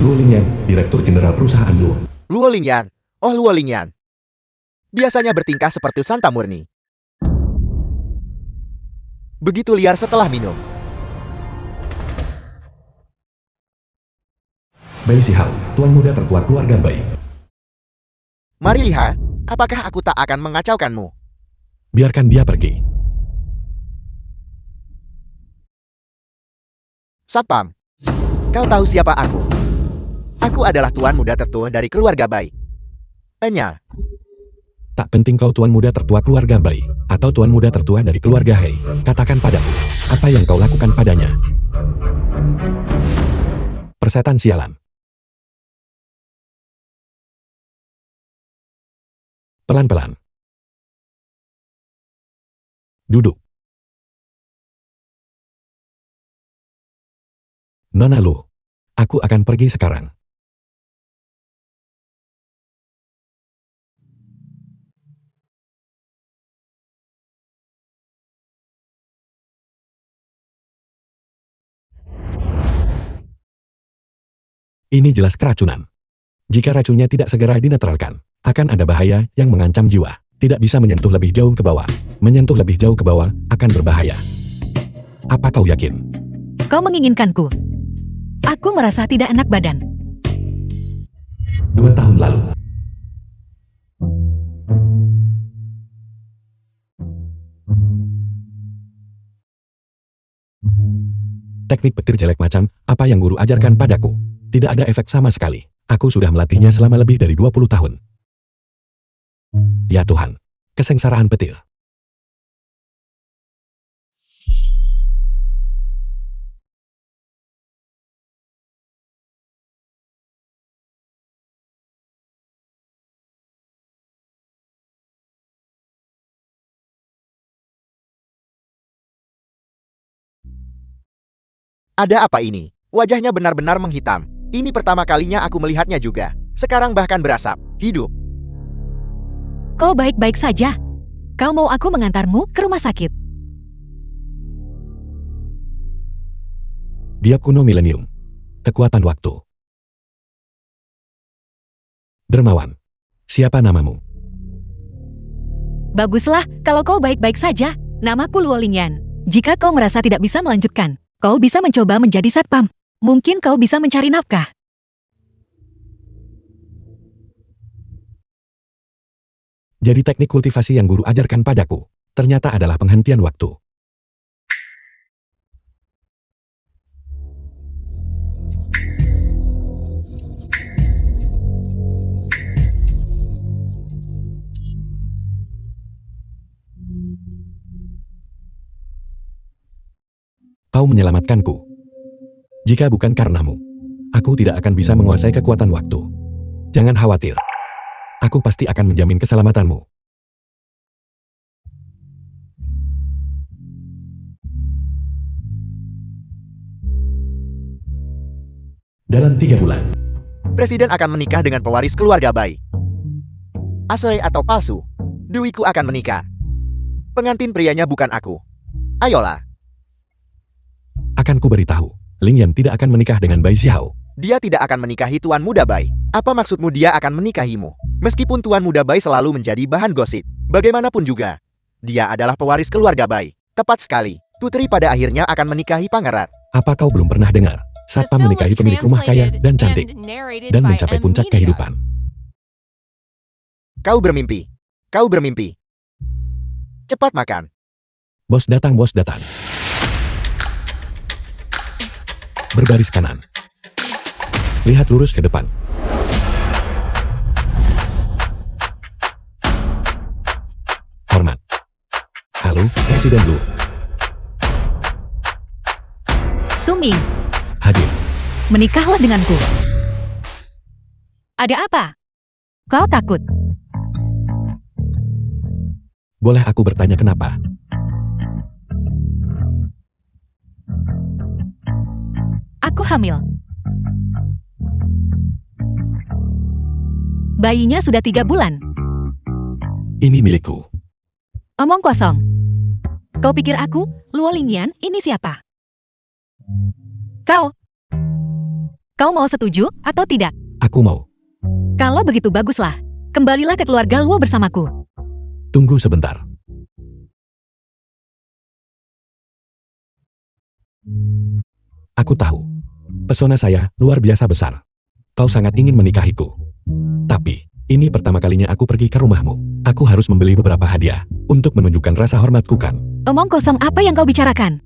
Luo Lingyan, Direktur Jenderal Perusahaan Luo. Luo Lingyan. Oh, Luo Lingyan. Biasanya bertingkah seperti Santa Murni. Begitu liar setelah minum. Bai Xihao, tuan muda tertua keluarga Bai. Mari lihat, apakah aku tak akan mengacaukanmu? Biarkan dia pergi. Satpam, kau tahu siapa aku? Aku adalah tuan muda tertua dari keluarga Bai. Enya. Tak penting kau tuan muda tertua keluarga Bai, atau tuan muda tertua dari keluarga Hei. Katakan padaku, apa yang kau lakukan padanya? Persetan sialan. Pelan-pelan. Duduk. Nona Lu, aku akan pergi sekarang. Ini jelas keracunan. Jika racunnya tidak segera dinetralkan, akan ada bahaya yang mengancam jiwa. Tidak bisa menyentuh lebih jauh ke bawah. Menyentuh lebih jauh ke bawah akan berbahaya. Apa kau yakin? Kau menginginkanku. Aku merasa tidak enak badan. 2 tahun lalu. Teknik petir jelek macam apa yang guru ajarkan padaku. Tidak ada efek sama sekali. Aku sudah melatihnya selama lebih dari 20 tahun. Ya Tuhan, kesengsaraan petir. Ada apa ini? Wajahnya benar-benar menghitam. Ini pertama kalinya aku melihatnya juga. Sekarang bahkan berasap. Hidup. Kau baik-baik saja. Kau mau aku mengantarmu ke rumah sakit? Dia kuno milenium. Kekuatan waktu. Dermawan. Siapa namamu? Baguslah, kalau kau baik-baik saja. Namaku Luo Lingyan. Jika kau merasa tidak bisa melanjutkan, kau bisa mencoba menjadi satpam. Mungkin kau bisa mencari nafkah. Jadi teknik kultivasi yang guru ajarkan padaku, ternyata adalah penghentian waktu. Kau menyelamatkanku. Jika bukan karenamu, aku tidak akan bisa menguasai kekuatan waktu. Jangan khawatir. Aku pasti akan menjamin keselamatanmu. Dalam 3 bulan, Presiden akan menikah dengan pewaris keluarga Bai. Asli atau palsu, Dewiku akan menikah. Pengantin prianya bukan aku. Ayolah. akan kuberitahu, Lingyan tidak akan menikah dengan Bai Xiao. Dia tidak akan menikahi Tuan Muda Bai. Apa maksudmu dia akan menikahimu? Meskipun Tuan Muda Bai selalu menjadi bahan gosip. Bagaimanapun juga, dia adalah pewaris keluarga Bai. Tepat sekali, putri pada akhirnya akan menikahi pangeran. Apa kau belum pernah dengar? Satpam menikahi pemilik rumah kaya dan cantik, dan mencapai puncak kehidupan. Kau bermimpi. Kau bermimpi. Cepat makan. Bos datang, bos datang. Berbaris kanan. Lihat lurus ke depan. Hormat. Halo, Presiden Lu. Sumi, Hadir. menikahlah denganku. Ada apa? Kau takut? Boleh aku bertanya kenapa? Aku hamil. Bayinya sudah 3 bulan. Ini milikku. Omong kosong. Kau pikir aku, Luo Lingyan, ini siapa? Kau Kau mau setuju atau tidak? Aku mau. Kalau begitu baguslah. Kembalilah ke keluarga Luo bersamaku. Tunggu sebentar. Aku tahu. Pesona saya luar biasa besar. Kau sangat ingin menikahiku. Tapi, ini pertama kalinya aku pergi ke rumahmu. Aku harus membeli beberapa hadiah untuk menunjukkan rasa hormatku kan. Omong kosong apa yang kau bicarakan?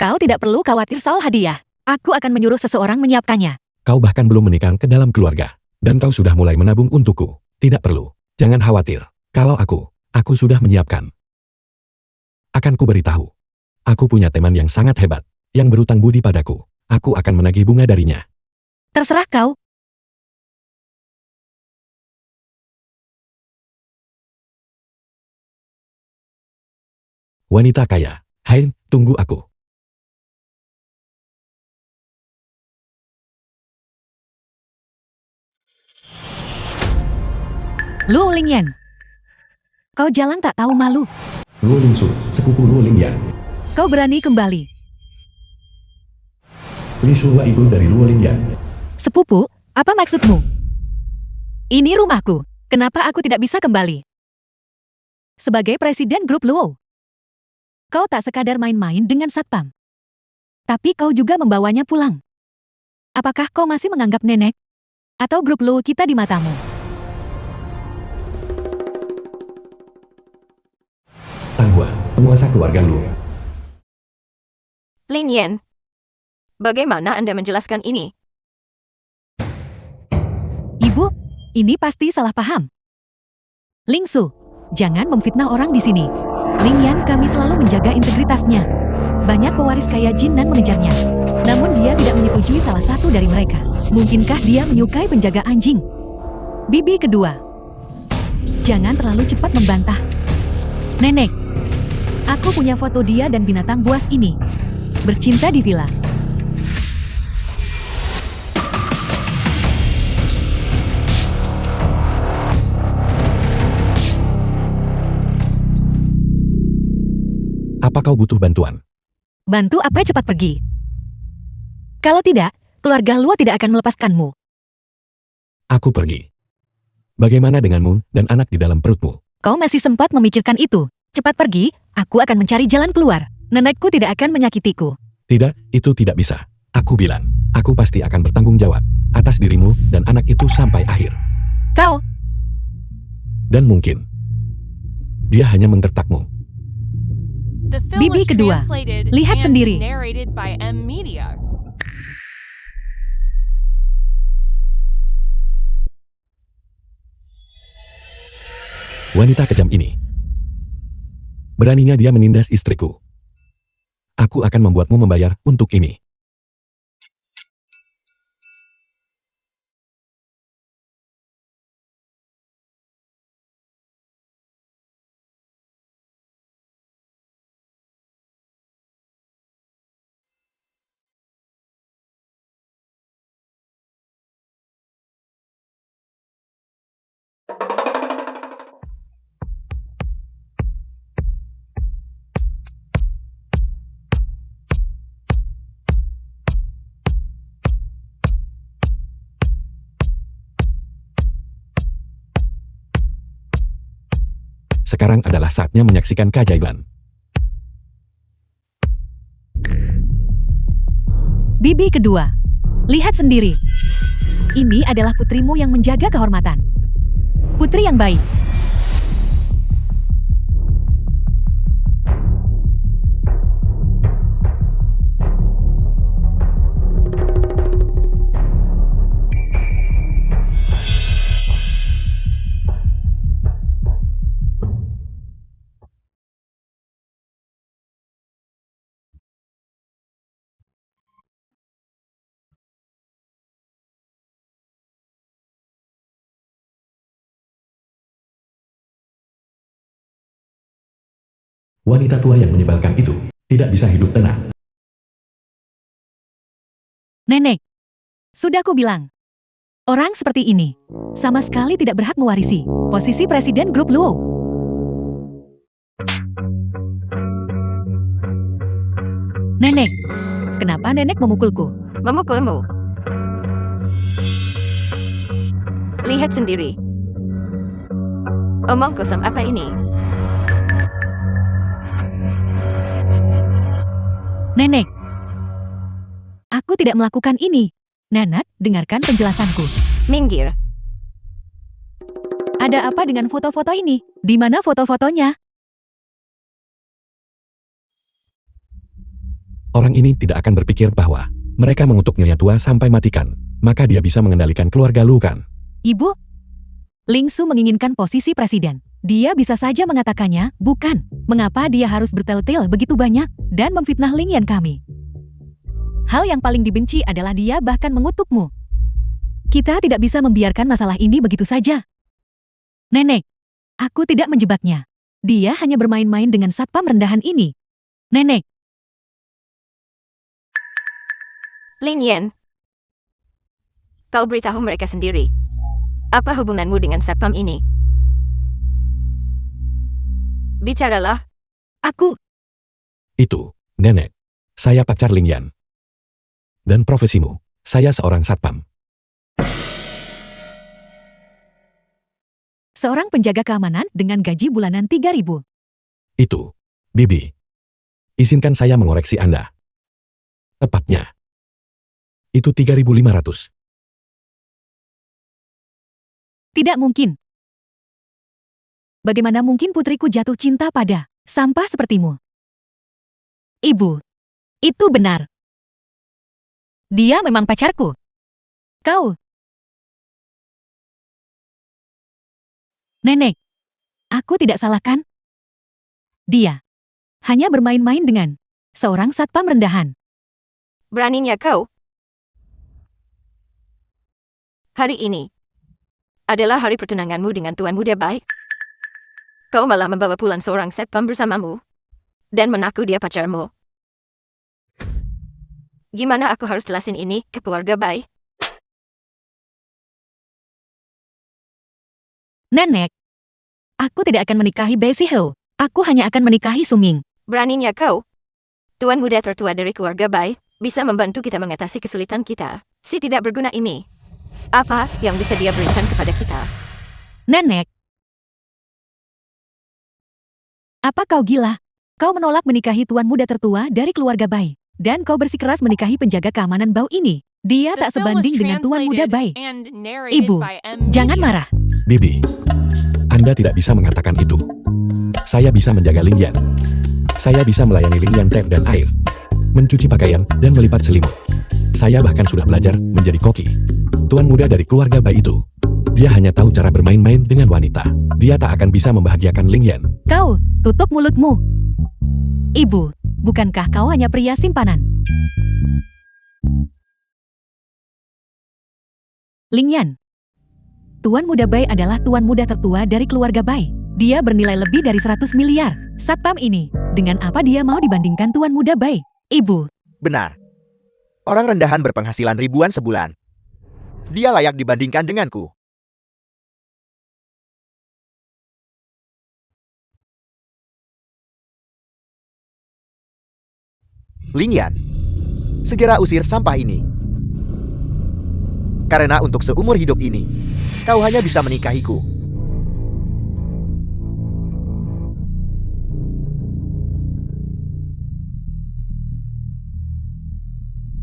Kau tidak perlu khawatir soal hadiah. Aku akan menyuruh seseorang menyiapkannya. Kau bahkan belum menikah ke dalam keluarga. Dan kau sudah mulai menabung untukku. Tidak perlu. Jangan khawatir. Kalau aku sudah menyiapkan. Akan ku beritahu. Aku punya teman yang sangat hebat. Yang berutang budi padaku. Aku akan menagih bunga darinya. Terserah kau. Wanita kaya. Hai, tunggu aku. Luo Lingyan. Kau jalan tak tahu malu. Luo Lingsu, sepupu Luo Lingyan. Kau berani kembali. Li Shuhua ibu dari Luo Lingyan. Sepupu, apa maksudmu? Ini rumahku. Kenapa aku tidak bisa kembali? Sebagai presiden grup Luo, kau tak sekadar main-main dengan satpam. Tapi kau juga membawanya pulang. Apakah kau masih menganggap nenek atau grup Luo kita di matamu? Tanghua, penguasa keluarga Luo. Lin Yan, bagaimana Anda menjelaskan ini? Ibu, ini pasti salah paham. Lingsu, jangan memfitnah orang di sini. Lingyan kami selalu menjaga integritasnya. Banyak pewaris kaya Jin dan mengejarnya. Namun dia tidak menyetujui salah satu dari mereka. Mungkinkah dia menyukai penjaga anjing? Bibi kedua. Jangan terlalu cepat membantah. Nenek, aku punya foto dia dan binatang buas ini. Bercinta di villa. Apa kau butuh bantuan? Bantu apa cepat pergi. Kalau tidak, keluarga Luo tidak akan melepaskanmu. Aku pergi. Bagaimana denganmu dan anak di dalam perutmu? Kau masih sempat memikirkan itu. Cepat pergi, aku akan mencari jalan keluar. Nenekku tidak akan menyakitiku. Tidak, itu tidak bisa. Aku bilang, aku pasti akan bertanggung jawab atas dirimu dan anak itu sampai akhir. Kau, Dan mungkin, dia hanya menggertakmu. The film Bibi was kedua. translated Lihat and sendiri. narrated by M Media. Wanita kejam ini. Beraninya dia menindas istriku. Aku akan membuatmu membayar untuk ini. Sekarang adalah saatnya menyaksikan keajaiban. Bibi kedua. Lihat sendiri. Ini adalah putrimu yang menjaga kehormatan. Putri yang baik. Wanita tua yang menyebalkan itu tidak bisa hidup tenang. Nenek, sudah ku bilang. Orang seperti ini sama sekali tidak berhak mewarisi posisi presiden grup Luo. Nenek, kenapa nenek memukulku? Memukulmu. Lihat sendiri. Omong kosong apa ini? Nenek. Aku tidak melakukan ini. Nenek, dengarkan penjelasanku. Minggir. Ada apa dengan foto-foto ini? Di mana foto-fotonya? Orang ini tidak akan berpikir bahwa mereka mengutuk Nyonya Tua sampai matikan, maka dia bisa mengendalikan keluarga Lu kan? Ibu? Lingsu menginginkan posisi presiden. Dia bisa saja mengatakannya, bukan. Mengapa dia harus bertel-tel begitu banyak dan memfitnah Lingyan kami? Hal yang paling dibenci adalah dia bahkan mengutukmu. Kita tidak bisa membiarkan masalah ini begitu saja. Nenek, aku tidak menjebaknya. Dia hanya bermain-main dengan satpam rendahan ini. Nenek, Ling Yan. Kau beritahu mereka sendiri. Apa hubunganmu dengan satpam ini? Bicaralah. aku... Itu, Nenek. Saya pacar Lingyan. Dan profesimu, saya seorang satpam. Seorang penjaga keamanan dengan gaji bulanan 3.000. Itu, Bibi. Izinkan saya mengoreksi Anda. Tepatnya. Itu 3.500. Tidak mungkin. Bagaimana mungkin putriku jatuh cinta pada sampah sepertimu? Ibu, itu benar. Dia memang pacarku. Kau. Nenek, aku tidak salah kan? Dia hanya bermain-main dengan seorang satpam rendahan. Beraninya kau? Hari ini adalah hari pertunanganmu dengan Tuan Muda Baik. Kau malah membawa pulang seorang satpam bersamamu dan mengaku dia pacarmu. Gimana aku harus jelasin ini ke keluarga Bai? Nenek, aku tidak akan menikahi Bai Siho. Aku hanya akan menikahi Suming. Beraninya kau? Tuan muda tertua dari keluarga Bai bisa membantu kita mengatasi kesulitan kita. Si tidak berguna ini. Apa yang bisa dia berikan kepada kita? Nenek, apa kau gila? Kau menolak menikahi tuan muda tertua dari keluarga Bai. Dan kau bersikeras menikahi penjaga keamanan Bau ini. Dia The tak film was sebanding dengan tuan muda Bai. translated and narrated Ibu, by M. jangan Media. marah. Bibi, Anda tidak bisa mengatakan itu. Saya bisa menjaga Lingyan. Saya bisa melayani Lingyan teh dan air, mencuci pakaian, dan melipat selimut. Saya bahkan sudah belajar menjadi koki. Tuan muda dari keluarga Bai itu, dia hanya tahu cara bermain-main dengan wanita. Dia tak akan bisa membahagiakan Lingyan. Kau, tutup mulutmu. Ibu, bukankah kau hanya pria simpanan? Lingyan. Tuan muda Bai adalah tuan muda tertua dari keluarga Bai. Dia bernilai lebih dari 100 miliar. Satpam ini, dengan apa dia mau dibandingkan tuan muda Bai? Ibu, Benar. Orang rendahan berpenghasilan ribuan sebulan. Dia layak dibandingkan denganku. Lingyan, segera usir sampah ini. Karena untuk seumur hidup ini, kau hanya bisa menikahiku.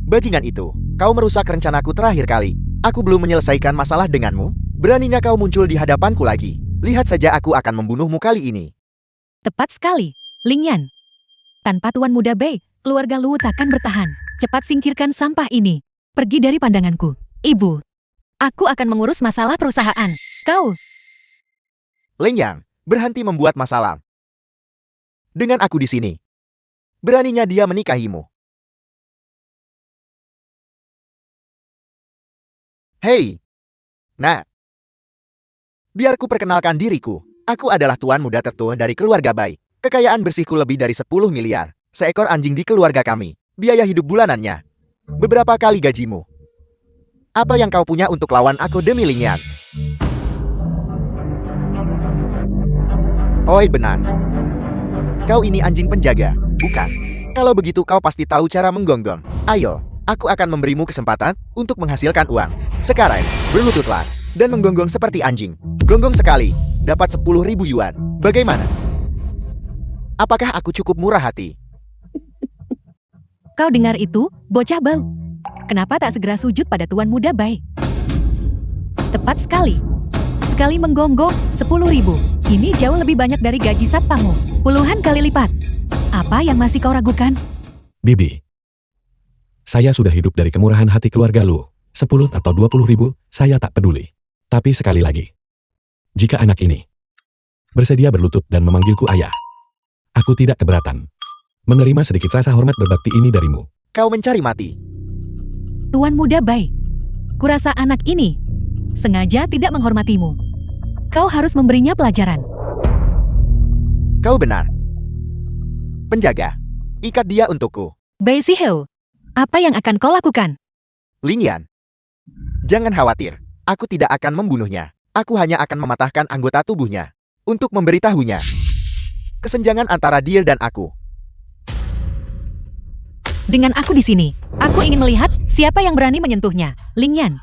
Bajingan itu, kau merusak rencanaku terakhir kali. Aku belum menyelesaikan masalah denganmu. Beraninya kau muncul di hadapanku lagi. Lihat saja aku akan membunuhmu kali ini. tepat sekali. Lingyan. Tanpa tuan muda Bai, keluarga Lu takkan bertahan. Cepat singkirkan sampah ini. Pergi dari pandanganku. Ibu, aku akan mengurus masalah perusahaan. Kau, Lingyan, berhenti membuat masalah. Dengan aku di sini. Beraninya dia menikahimu. Hei! Nah, biar ku perkenalkan diriku. Aku adalah tuan muda tertua dari keluarga Bai. Kekayaan bersihku lebih dari 10 miliar. Seekor anjing di keluarga kami. Biaya hidup bulanannya beberapa kali gajimu. Apa yang kau punya untuk lawan aku demi Lingyan? Oi, benar. Kau ini anjing penjaga, bukan? Kalau begitu kau pasti tahu cara menggonggong. Ayo, aku akan memberimu kesempatan untuk menghasilkan uang. Sekarang, berlututlah. dan menggonggong seperti anjing. Gonggong sekali, dapat 10.000 yuan. Bagaimana? Apakah aku cukup murah hati? Kau dengar itu, bocah bau? Kenapa tak segera sujud pada Tuan Muda Bai? Tepat sekali. Sekali menggonggong, 10.000. Ini jauh lebih banyak dari gaji satpammu. Puluhan kali lipat. Apa yang masih kau ragukan? Bibi. Saya sudah hidup dari kemurahan hati keluarga lu. 10 atau 20.000, saya tak peduli. Tapi sekali lagi. Jika anak ini bersedia berlutut dan memanggilku ayah, aku tidak keberatan menerima sedikit rasa hormat berbakti ini darimu. Kau mencari mati. Tuan Muda Bai, kurasa anak ini sengaja tidak menghormatimu. Kau harus memberinya pelajaran. Kau benar. Penjaga, ikat dia untukku. Bai Siheu, apa yang akan kau lakukan? Ling Yan, jangan khawatir. Aku tidak akan membunuhnya. Aku hanya akan mematahkan anggota tubuhnya untuk memberitahunya kesenjangan antara dia dan aku. Dengan aku di sini, aku ingin melihat siapa yang berani menyentuhnya. Ling Yan,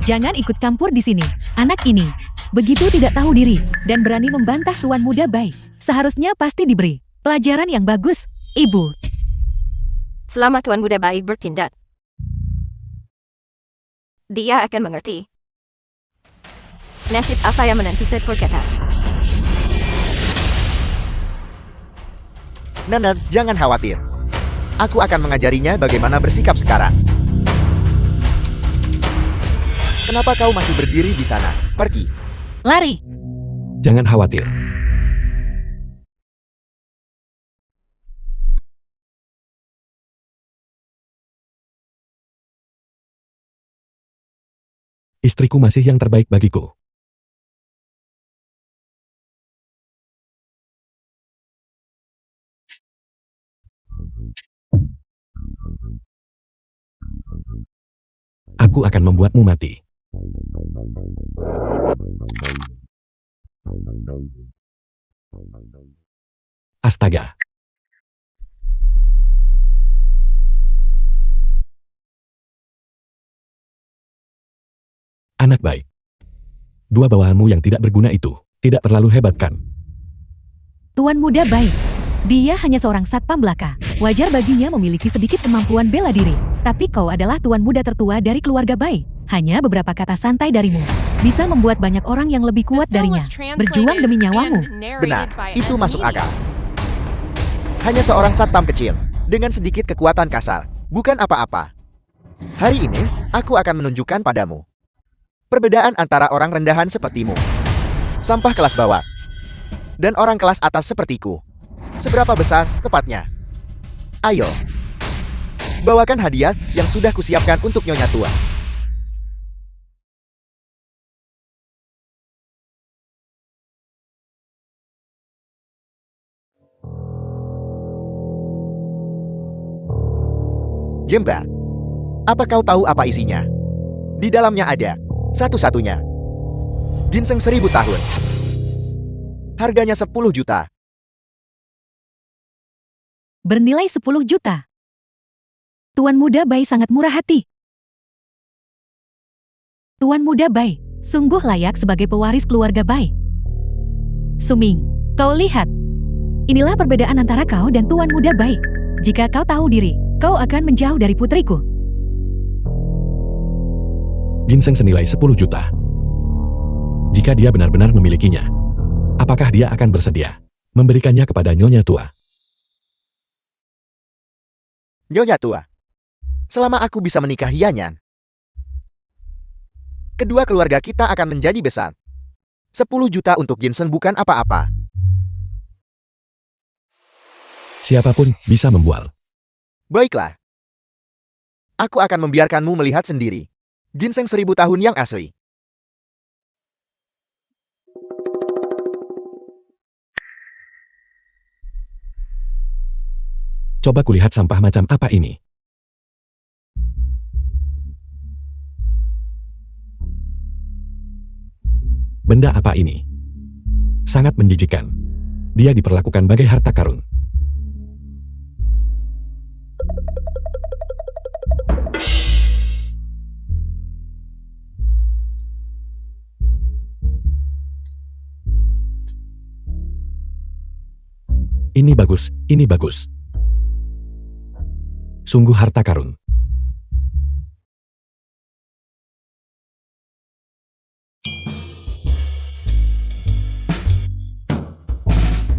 jangan ikut campur di sini. Anak ini begitu tidak tahu diri dan berani membantah Tuan Muda Bai. Seharusnya pasti diberi pelajaran yang bagus, Ibu. Selama Tuan Muda Bai bertindak, dia akan mengerti nasib apa yang menanti seekor kata. Nana, jangan khawatir. Aku akan mengajarinya bagaimana bersikap sekarang. Kenapa kau masih berdiri di sana? Pergi. Lari. Jangan khawatir. Istriku masih yang terbaik bagiku. Aku akan membuatmu mati. Astaga. Anak baik. Dua bawahanmu yang tidak berguna itu tidak terlalu hebat kan? Tuan Muda Bai, dia hanya seorang satpam belaka. Wajar baginya memiliki sedikit kemampuan bela diri. Tapi kau adalah tuan muda tertua dari keluarga Bai. Hanya beberapa kata santai darimu bisa membuat banyak orang yang lebih kuat darinya berjuang demi nyawamu. Benar, itu masuk akal. Hanya seorang satpam kecil dengan sedikit kekuatan kasar, bukan apa-apa. Hari ini, aku akan menunjukkan padamu perbedaan antara orang rendahan sepertimu, sampah kelas bawah, dan orang kelas atas sepertiku. Seberapa besar, tepatnya? Ayo, bawakan hadiah yang sudah kusiapkan untuk Nyonya Tua. Jember, apa kau tahu apa isinya? Di dalamnya ada satu-satunya ginseng 1000 tahun. Harganya 10 juta. Bernilai 10 juta. Tuan Muda Bai sangat murah hati. Tuan Muda Bai, sungguh layak sebagai pewaris keluarga Bai. Suming, kau lihat. Inilah perbedaan antara kau dan Tuan Muda Bai. Jika kau tahu diri, kau akan menjauh dari putriku. Ginseng senilai 10 juta. Jika dia benar-benar memilikinya, apakah dia akan bersedia memberikannya kepada Nyonya Tua? Nyonya Tua, selama aku bisa menikahi Yanyan, kedua keluarga kita akan menjadi besar. 10 juta untuk ginseng bukan apa-apa. Siapapun bisa membual. Baiklah. Aku akan membiarkanmu melihat sendiri ginseng 1000 tahun yang asli. Coba kulihat sampah macam apa ini. Benda apa ini? Sangat menjijikkan. Dia diperlakukan bagai harta karun. Ini bagus, ini bagus. Sungguh harta karun.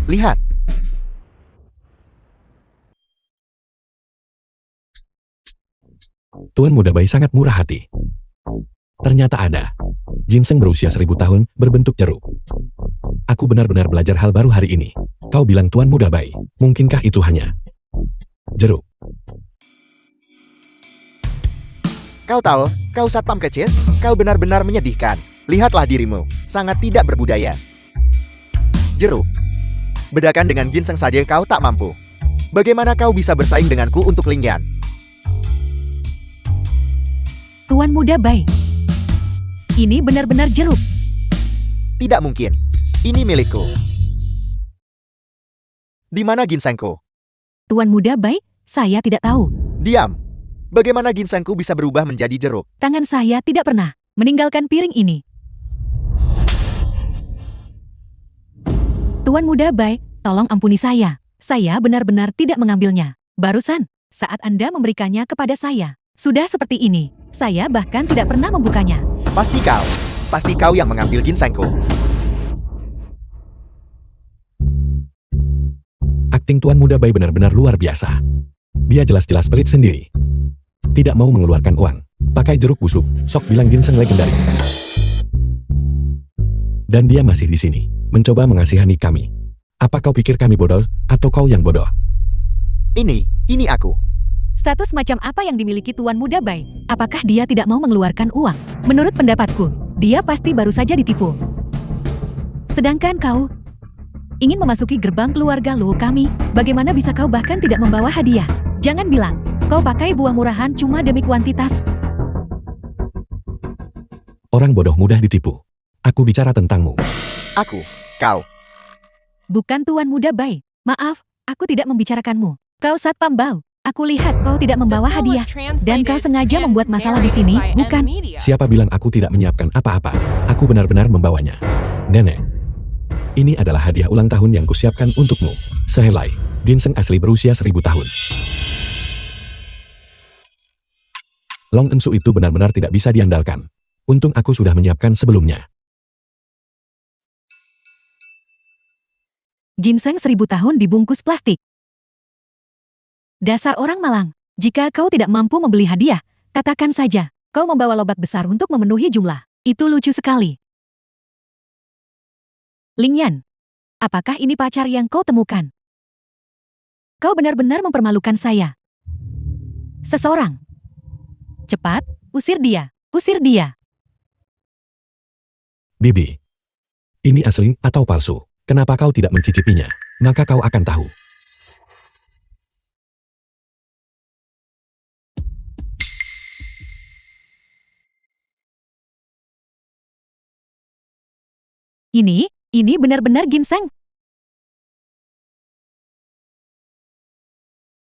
Lihat, Tuan Muda Bayi sangat murah hati. Ternyata ada. Ginseng berusia 1000 tahun, berbentuk jeruk. Aku benar-benar belajar hal baru hari ini. Kau bilang Tuan Muda Bayi, mungkinkah itu hanya jeruk? kau tahu, kau satpam kecil, kau benar-benar menyedihkan. Lihatlah dirimu, sangat tidak berbudaya. Jeruk. Bedakan dengan ginseng saja kau tak mampu. Bagaimana kau bisa bersaing denganku untuk Lingyan? Tuan Muda Bayi. Ini benar-benar jeruk. Tidak mungkin. Ini milikku. Di mana ginsengku? Tuan Muda Bayi, saya tidak tahu. Diam. Bagaimana ginsengku bisa berubah menjadi jeruk? Tangan saya tidak pernah meninggalkan piring ini. Tuan Muda Bayi, tolong ampuni saya. Saya benar-benar tidak mengambilnya. Barusan, saat Anda memberikannya kepada saya, sudah seperti ini. Saya bahkan tidak pernah membukanya. Pasti kau yang mengambil ginsengku. Akting Tuan Muda Bayi benar-benar luar biasa. Dia jelas-jelas pelit sendiri. Tidak mau mengeluarkan uang. Pakai jeruk busuk, sok bilang ginseng legendaris. Dan dia masih di sini, mencoba mengasihani kami. Apa kau pikir kami bodoh, atau kau yang bodoh? Ini aku. Status macam apa yang dimiliki Tuan Muda Bayi? Apakah dia tidak mau mengeluarkan uang? Menurut pendapatku, dia pasti baru saja ditipu. Sedangkan kau ingin memasuki gerbang keluarga lo kami, bagaimana bisa kau bahkan tidak membawa hadiah? Jangan bilang, kau pakai buah murahan cuma demi kuantitas. Orang bodoh mudah ditipu. Aku bicara tentangmu. Kau. Bukan Tuan Muda Bayi. Maaf, aku tidak membicarakanmu. Kau satpam bau. Aku lihat kau tidak membawa The film was hadiah. Dan kau translated sengaja and membuat masalah di sini, narrated by bukan? M Media. Siapa bilang aku tidak menyiapkan apa-apa? Aku benar-benar membawanya. Nenek. Ini adalah hadiah ulang tahun yang kusiapkan untukmu. Sehelai. Ginseng asli berusia 1000 tahun. Long Ensu itu benar-benar tidak bisa diandalkan. Untung aku sudah menyiapkan sebelumnya. Ginseng 1000 tahun dibungkus plastik. Dasar orang malang. Jika kau tidak mampu membeli hadiah, katakan saja, kau membawa lobak besar untuk memenuhi jumlah. Itu lucu sekali. Lingyan, apakah ini pacar yang kau temukan? Kau benar-benar mempermalukan saya. Seseorang. Cepat, usir dia, usir dia. Bibi. Ini asli atau palsu? Kenapa kau tidak mencicipinya? Maka kau akan tahu. Ini benar-benar ginseng.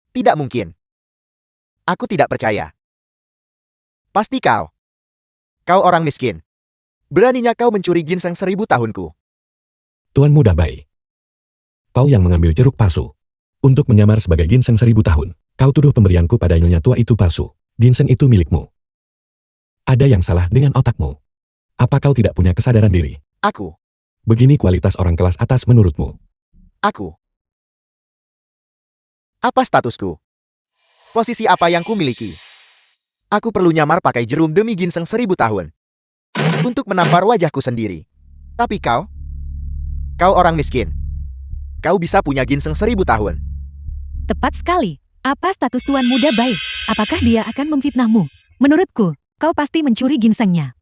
Tidak mungkin. Aku tidak percaya. Pasti kau. Kau orang miskin. Beraninya kau mencuri ginseng 1000 tahunku. Tuan Muda Bayi. Kau yang mengambil jeruk palsu. Untuk menyamar sebagai ginseng 1000 tahun. Kau tuduh pemberianku pada nyonya tua itu palsu. Ginseng itu milikmu. Ada yang salah dengan otakmu. Apa kau tidak punya kesadaran diri? Aku. Begini kualitas orang kelas atas menurutmu. Aku. Apa statusku? Posisi apa yang kumiliki? Aku perlu nyamar pakai jerum demi ginseng 1000 tahun. Untuk menampar wajahku sendiri. Tapi kau? Kau orang miskin. Kau bisa punya ginseng 1000 tahun. Tepat sekali. Apa status Tuan Muda Bayi? Apakah dia akan memfitnahmu? Menurutku, kau pasti mencuri ginsengnya.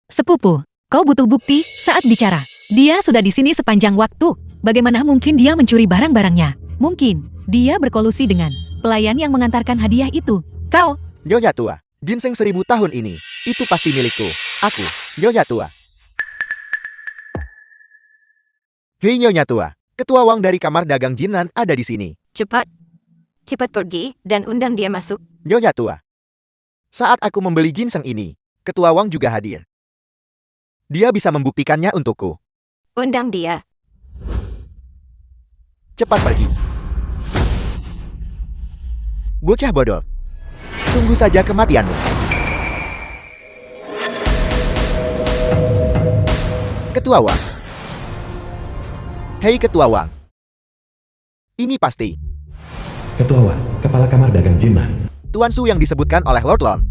Sepupu, kau butuh bukti saat bicara. Dia sudah di sini sepanjang waktu. Bagaimana mungkin dia mencuri barang-barangnya? Mungkin, dia berkolusi dengan pelayan yang mengantarkan hadiah itu. Kau, Nyonya tua, ginseng 1000 tahun ini, itu pasti milikku. Aku, Nyonya tua. Hei Nyonya tua, ketua Wang dari kamar dagang Jinan ada di sini. Cepat pergi dan undang dia masuk. Nyonya tua. Saat aku membeli ginseng ini, ketua Wang juga hadir. Dia bisa membuktikannya untukku. Undang dia. Cepat pergi. Bocah bodoh. Tunggu saja kematianmu. Ketua Wang. Hei Ketua Wang. Ini pasti Ketua Wang, kepala kamar dagang Jinnan. Tuan Su yang disebutkan oleh Lord Long.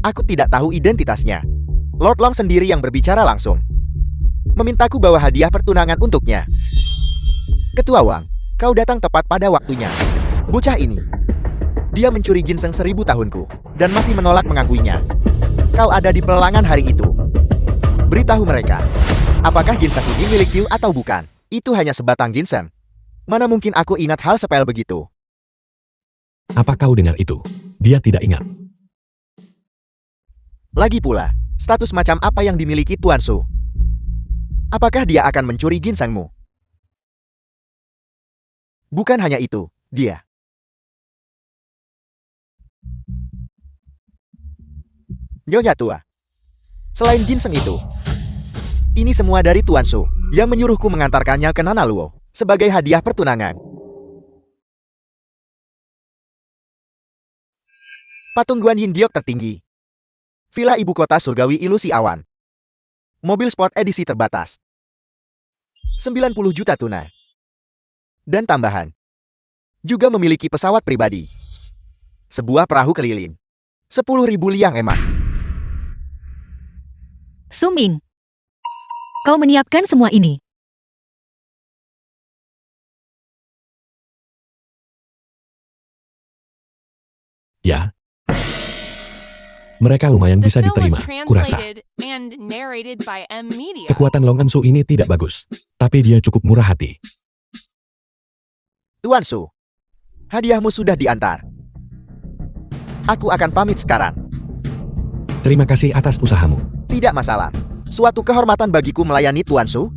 Aku tidak tahu identitasnya. Lord Long sendiri yang berbicara langsung. Memintaku bawa hadiah pertunangan untuknya. Ketua Wang, kau datang tepat pada waktunya. Bocah ini. Dia mencuri ginseng 1000 tahunku, dan masih menolak mengakuinya. Kau ada di pelelangan hari itu. Beritahu mereka, apakah ginseng ini milik Yu atau bukan? Itu hanya sebatang ginseng. Mana mungkin aku ingat hal sepele begitu. Apa kau dengar itu? Dia tidak ingat. Lagi pula, status macam apa yang dimiliki Tuan Su? Apakah dia akan mencuri ginsengmu? Bukan hanya itu, dia. Nyonya tua. Selain ginseng itu, ini semua dari Tuan Su yang menyuruhku mengantarkannya ke Nana Luo sebagai hadiah pertunangan. Patung Guan Yin Giok tertinggi. Villa ibu kota surgawi ilusi awan. Mobil sport edisi terbatas. 90 juta tunai. Dan tambahan. Juga memiliki pesawat pribadi. Sebuah perahu keliling. 10.000 liang emas. Suming. Kau menyiapkan semua ini. Ya. Mereka lumayan The bisa film was diterima, kurasa. translated and narrated by M Media. Kekuatan Long Ansu ini tidak bagus, tapi dia cukup murah hati. Tuan Su, hadiahmu sudah diantar. Aku akan pamit sekarang. Terima kasih atas usahamu. Tidak masalah. Suatu kehormatan bagiku melayani Tuan Su.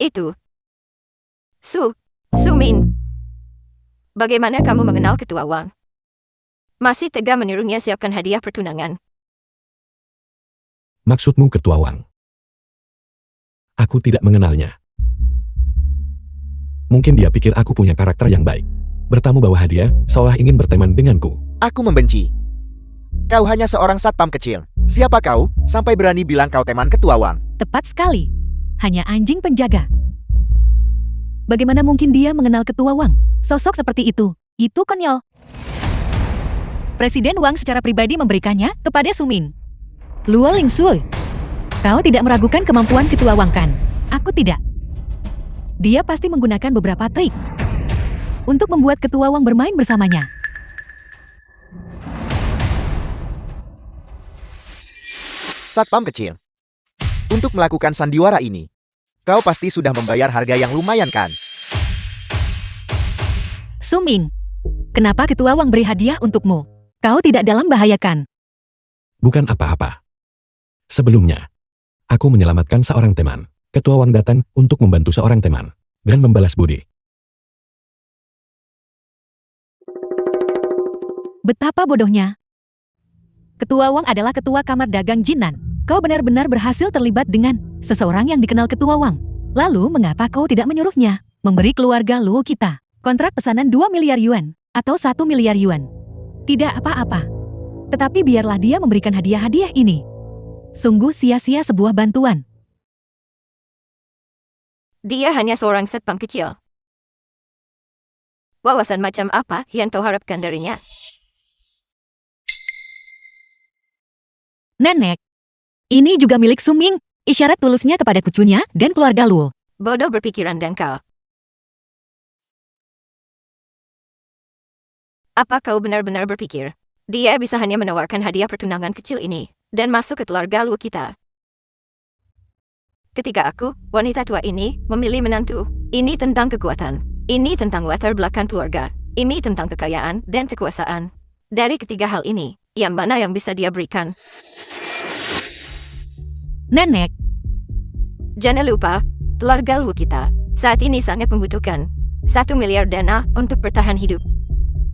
Itu. Sumin. Bagaimana kamu mengenal Ketua Wang? Masih tega menyuruhnya siapkan hadiah pertunangan. Maksudmu Ketua Wang? Aku tidak mengenalnya. Mungkin dia pikir aku punya karakter yang baik. Bertamu bawa hadiah, seolah ingin berteman denganku. Aku membenci. Kau hanya seorang satpam kecil. Siapa kau, sampai berani bilang kau teman Ketua Wang? Tepat sekali. Hanya anjing penjaga. Bagaimana mungkin dia mengenal Ketua Wang? Sosok seperti itu konyol. Presiden Wang secara pribadi memberikannya kepada Sumin. Luo Lingsui, kau tidak meragukan kemampuan Ketua Wang kan? Aku tidak. Dia pasti menggunakan beberapa trik untuk membuat Ketua Wang bermain bersamanya. Satpam kecil. Untuk melakukan sandiwara ini, kau pasti sudah membayar harga yang lumayan kan? Sumin, kenapa Ketua Wang beri hadiah untukmu? Kau tidak dalam bahaya kan? Bukan apa-apa. Sebelumnya, aku menyelamatkan seorang teman. Ketua Wang datang untuk membantu seorang teman dan membalas budi. Betapa bodohnya. Ketua Wang adalah ketua kamar dagang Jinnan. Kau benar-benar berhasil terlibat dengan seseorang yang dikenal Ketua Wang. Lalu mengapa kau tidak menyuruhnya memberi keluarga Luo kita kontrak pesanan 2 miliar yuan atau 1 miliar yuan? Tidak apa-apa. Tetapi biarlah dia memberikan hadiah-hadiah ini. Sungguh sia-sia sebuah bantuan. Dia hanya seorang satpam kecil. Wawasan macam apa yang kau harapkan darinya? Nenek, ini juga milik Suming. Isyarat tulusnya kepada cucunya dan keluarga Luo. Bodoh berpikiran dangkal. Apa kau benar-benar berpikir dia bisa hanya menawarkan hadiah pertunangan kecil ini dan masuk ke keluarga Luo kita? Ketika aku, wanita tua ini, memilih menantu, ini tentang kekuatan, ini tentang latar belakang keluarga, ini tentang kekayaan dan kekuasaan. Dari ketiga hal ini, yang mana yang bisa dia berikan? Nenek, Jangan lupa, keluarga Luo kita saat ini sangat membutuhkan 1 miliar dana untuk bertahan hidup.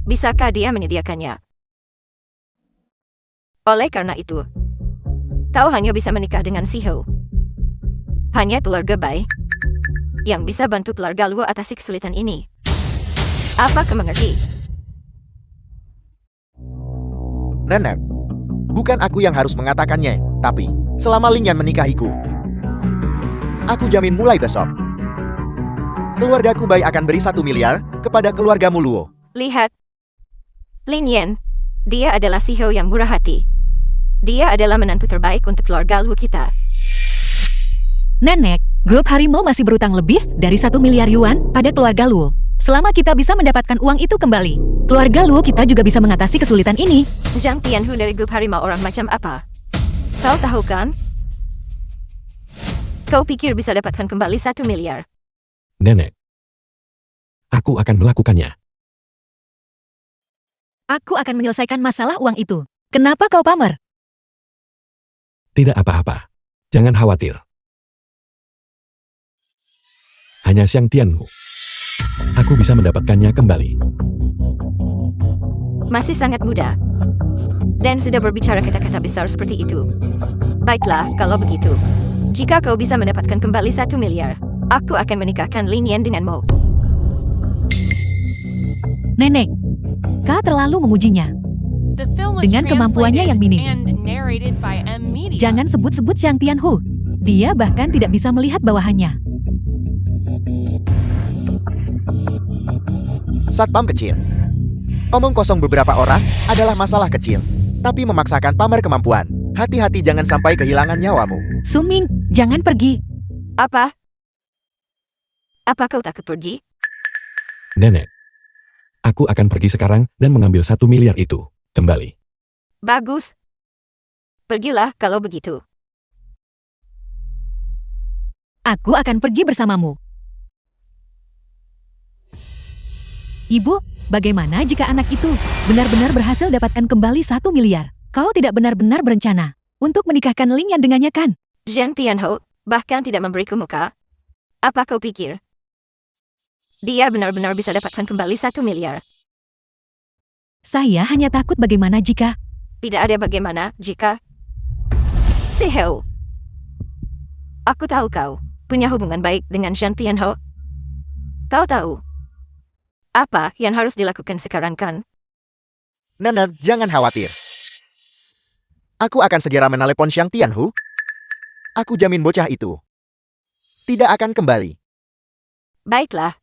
Bisakah dia menyediakannya? Oleh karena itu, kau hanya bisa menikah dengan si Ho. Hanya keluarga Bai yang bisa bantu keluarga Luo atasi kesulitan ini. Apa kau mengerti? Nenek, bukan aku yang harus mengatakannya, tapi selama Ling Yan menikahiku, aku jamin mulai besok, keluargaku Bai akan beri 1 miliar kepada keluargamu Luo. Lihat, Lin Yan, dia adalah si Ho yang murah hati. Dia adalah menantu terbaik untuk keluarga Luo kita. Nenek, grup harimau masih berutang lebih dari 1 miliar yuan pada keluarga Luo. Selama kita bisa mendapatkan uang itu kembali, keluarga Luo kita juga bisa mengatasi kesulitan ini. Zhang Tianhu dari grup harimau orang macam apa? Kau tahu kan? Kau pikir bisa dapatkan kembali 1 miliar? Nenek. Aku akan melakukannya. Aku akan menyelesaikan masalah uang itu. Kenapa kau pamer? Tidak apa-apa. Jangan khawatir. Hanya Xiang Tianhu. Aku bisa mendapatkannya kembali. Masih sangat muda. Dan sudah berbicara kata-kata besar seperti itu. Baiklah, kalau begitu. Jika kau bisa mendapatkan kembali 1 miliar, aku akan menikahkan Lin Yan denganmu. Nenek, kau terlalu memujinya. The film was Dengan kemampuannya yang minim. and narrated by M Media. Jangan sebut-sebut Xiang Tianhu. Dia bahkan tidak bisa melihat bawahannya. Satpam kecil. Omong kosong beberapa orang adalah masalah kecil, tapi memaksakan pamer kemampuan. Hati-hati jangan sampai kehilangan nyawamu. Suming, jangan pergi. Apa? Apa kau takut pergi? Nenek. Aku akan pergi sekarang dan mengambil 1 miliar itu. Kembali. Bagus. Pergilah kalau begitu. Aku akan pergi bersamamu. Ibu, bagaimana jika anak itu benar-benar berhasil dapatkan kembali 1 miliar? Kau tidak benar-benar berencana untuk menikahkan Ling Yan dengannya kan? Zhang Tianhu bahkan tidak memberiku muka. Apa kau pikir? Dia benar-benar bisa dapatkan kembali 1 miliar. Saya hanya takut bagaimana jika... Tidak ada bagaimana jika... Si Ho. Aku tahu kau punya hubungan baik dengan Zhang Tianhu. Kau tahu apa yang harus dilakukan sekarang kan? Nenek, jangan khawatir. Aku akan segera menelepon Xiang Tianhu. Aku jamin bocah itu tidak akan kembali. Baiklah.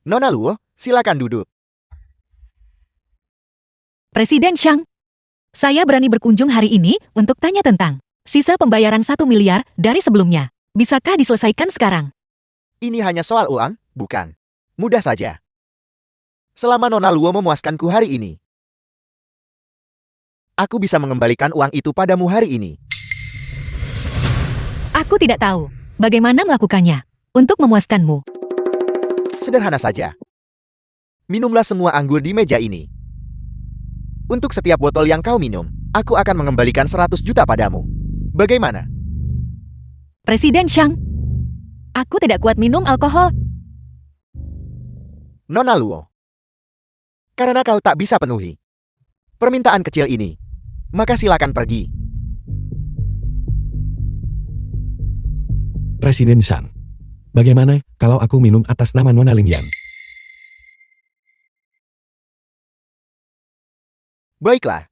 Nona Luo, silakan duduk. Presiden Xiang, saya berani berkunjung hari ini untuk tanya tentang sisa pembayaran 1 miliar dari sebelumnya. Bisakah diselesaikan sekarang? Ini hanya soal uang, bukan? Mudah saja. Selama Nona Luo memuaskanku hari ini, aku bisa mengembalikan uang itu padamu hari ini. Aku tidak tahu bagaimana melakukannya untuk memuaskanmu. Sederhana saja. Minumlah semua anggur di meja ini. Untuk setiap botol yang kau minum, aku akan mengembalikan 100 juta padamu. Bagaimana? Presiden Xiang, aku tidak kuat minum alkohol. Nona Luo, karena kau tak bisa penuhi permintaan kecil ini, maka silakan pergi. Presiden San. Bagaimana kalau aku minum atas nama Nona Ling Yan? Baiklah.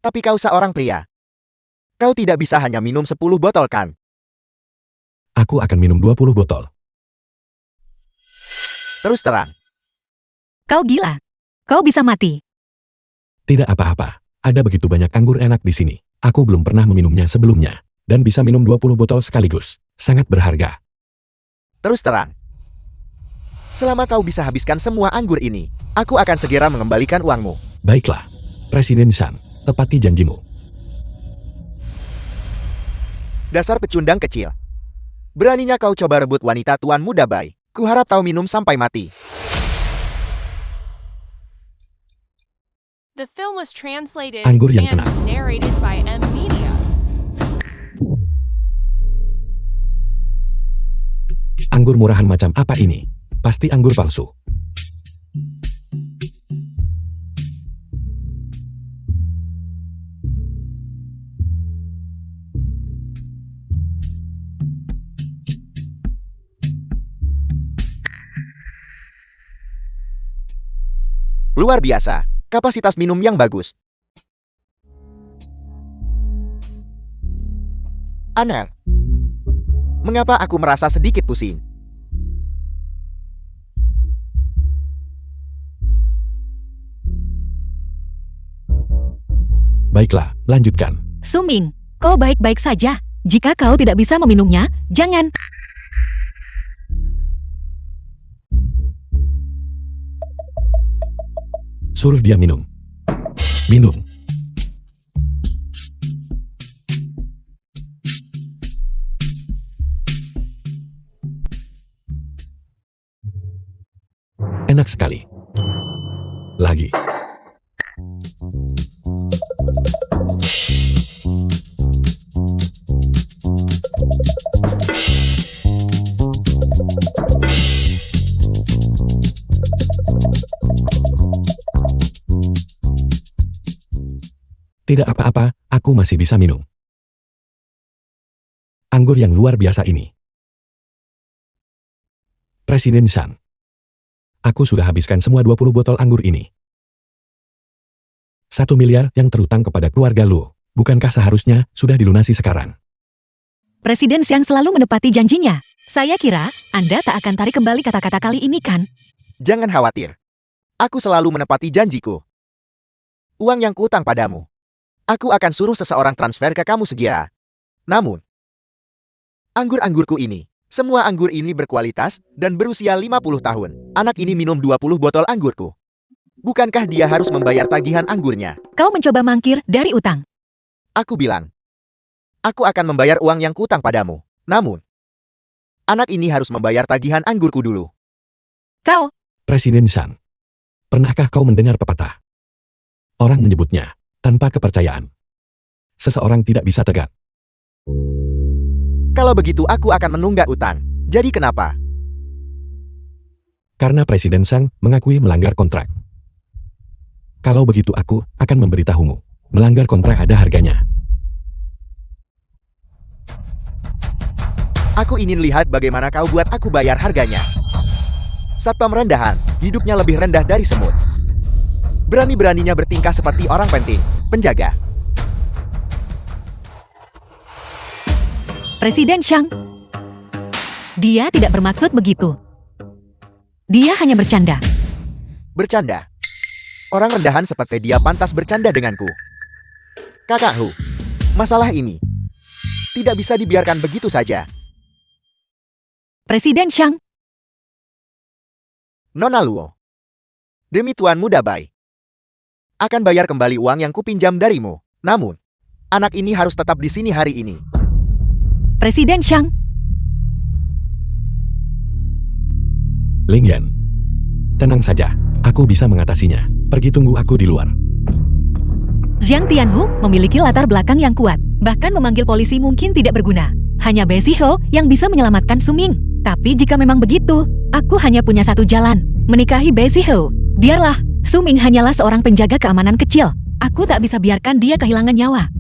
Tapi kau seorang pria. Kau tidak bisa hanya minum 10 botol kan? Aku akan minum 20 botol. Terus terang. Kau gila. Kau bisa mati. Tidak apa-apa. Ada begitu banyak anggur enak di sini. Aku belum pernah meminumnya sebelumnya. Dan bisa minum 20 botol sekaligus. Sangat berharga. Terus terang. Selama kau bisa habiskan semua anggur ini, aku akan segera mengembalikan uangmu. Baiklah. Presiden San, tepati janjimu. Dasar pecundang kecil. Beraninya kau coba rebut wanita tuan muda Bai. Kuharap kau minum sampai mati. The film was translated Anggur yang and enak. narrated by M Media. Anggur murahan macam apa ini? Pasti anggur palsu. Luar biasa. Kapasitas minum yang bagus. Aneh. Mengapa aku merasa sedikit pusing? Baiklah, lanjutkan. Suming, kau baik-baik saja. Jika kau tidak bisa meminumnya, jangan. Suruh dia minum. Minum. Enak sekali. Lagi. Tidak apa-apa, aku masih bisa minum. Anggur yang luar biasa ini. Presiden Sang. Aku sudah habiskan semua 20 botol anggur ini. 1 miliar yang terutang kepada keluarga Lu. Bukankah seharusnya sudah dilunasi sekarang? Presiden Xiang selalu menepati janjinya. Saya kira Anda tak akan tarik kembali kata-kata kali ini kan? Jangan khawatir. Aku selalu menepati janjiku. Uang yang kuutang padamu. Aku akan suruh seseorang transfer ke kamu segera. Namun, anggur-anggurku ini, semua anggur ini berkualitas dan berusia 50 tahun. Anak ini minum 20 botol anggurku. Bukankah dia harus membayar tagihan anggurnya? Kau mencoba mangkir dari utang. Aku bilang, aku akan membayar uang yang kuutang padamu. Namun, anak ini harus membayar tagihan anggurku dulu. Kau, Presiden Sang. Pernahkah kau mendengar pepatah? Orang menyebutnya, tanpa kepercayaan, seseorang tidak bisa tegak. Kalau begitu aku akan menunggak utang. Jadi kenapa? Karena Presiden Sang mengakui melanggar kontrak. Kalau begitu aku akan memberitahumu. Melanggar kontrak ada harganya. Aku ingin lihat bagaimana kau buat aku bayar harganya. Satpam rendahan, hidupnya lebih rendah dari semut. Berani-beraninya bertingkah seperti orang penting, penjaga. Presiden Xiang. Dia tidak bermaksud begitu. Dia hanya bercanda. Bercanda. Orang rendahan seperti dia pantas bercanda denganku. Kakakku, masalah ini tidak bisa dibiarkan begitu saja. Presiden Xiang. Nona Luo. Demi Tuan Muda Bai. Akan bayar kembali uang yang kupinjam darimu. Namun, anak ini harus tetap di sini hari ini. Presiden Xiang. Ling Yan. Tenang saja, aku bisa mengatasinya. Pergi tunggu aku di luar. Zhang Tianhu memiliki latar belakang yang kuat. Bahkan memanggil polisi mungkin tidak berguna. Hanya Bei Siho yang bisa menyelamatkan Suming. Tapi jika memang begitu, aku hanya punya satu jalan. Menikahi Bei Siho. Biarlah, Suming hanyalah seorang penjaga keamanan kecil. Aku tak bisa biarkan dia kehilangan nyawa.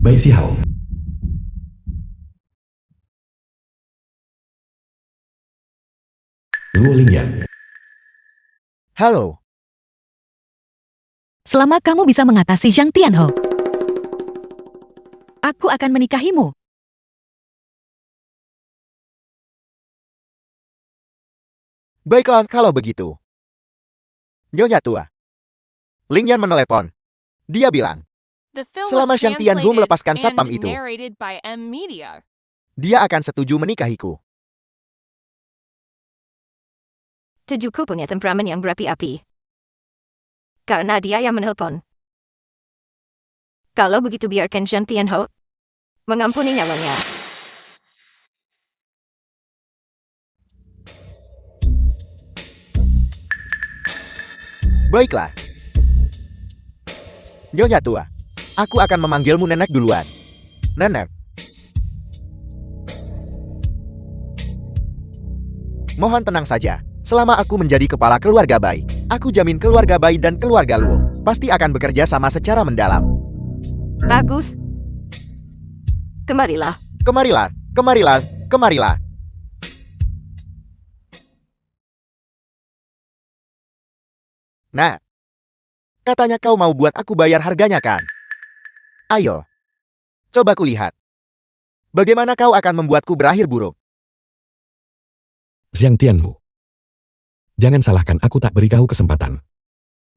Bai Sihao. Luo Ling Yan. Halo, Selama kamu bisa mengatasi Zhang Tianho, aku akan menikahimu. baiklah kalau begitu. Nyonya tua. Ling Yan menelepon. Dia bilang, The film Selama was Xiang Tianhu translated melepaskan and satpam itu. narrated by M Media. dia akan setuju menikahiku. Tujuku punya temperamen yang berapi-api. Karena dia yang menelpon. Kalau begitu biarkan Zhang Tianho mengampuni nyawanya. Baiklah. Nyonya tua. Aku akan memanggilmu nenek duluan. Nenek. Mohon tenang saja. Selama aku menjadi kepala keluarga Bai, aku jamin keluarga Bai dan keluarga Luo pasti akan bekerja sama secara mendalam. Bagus. Kemarilah. Kemarilah, kemarilah, kemarilah. Nah, katanya kau mau buat aku bayar harganya kan? Ayo, coba kulihat. Bagaimana kau akan membuatku berakhir buruk? Xiang Tianhu. Jangan salahkan aku tak beri kau kesempatan.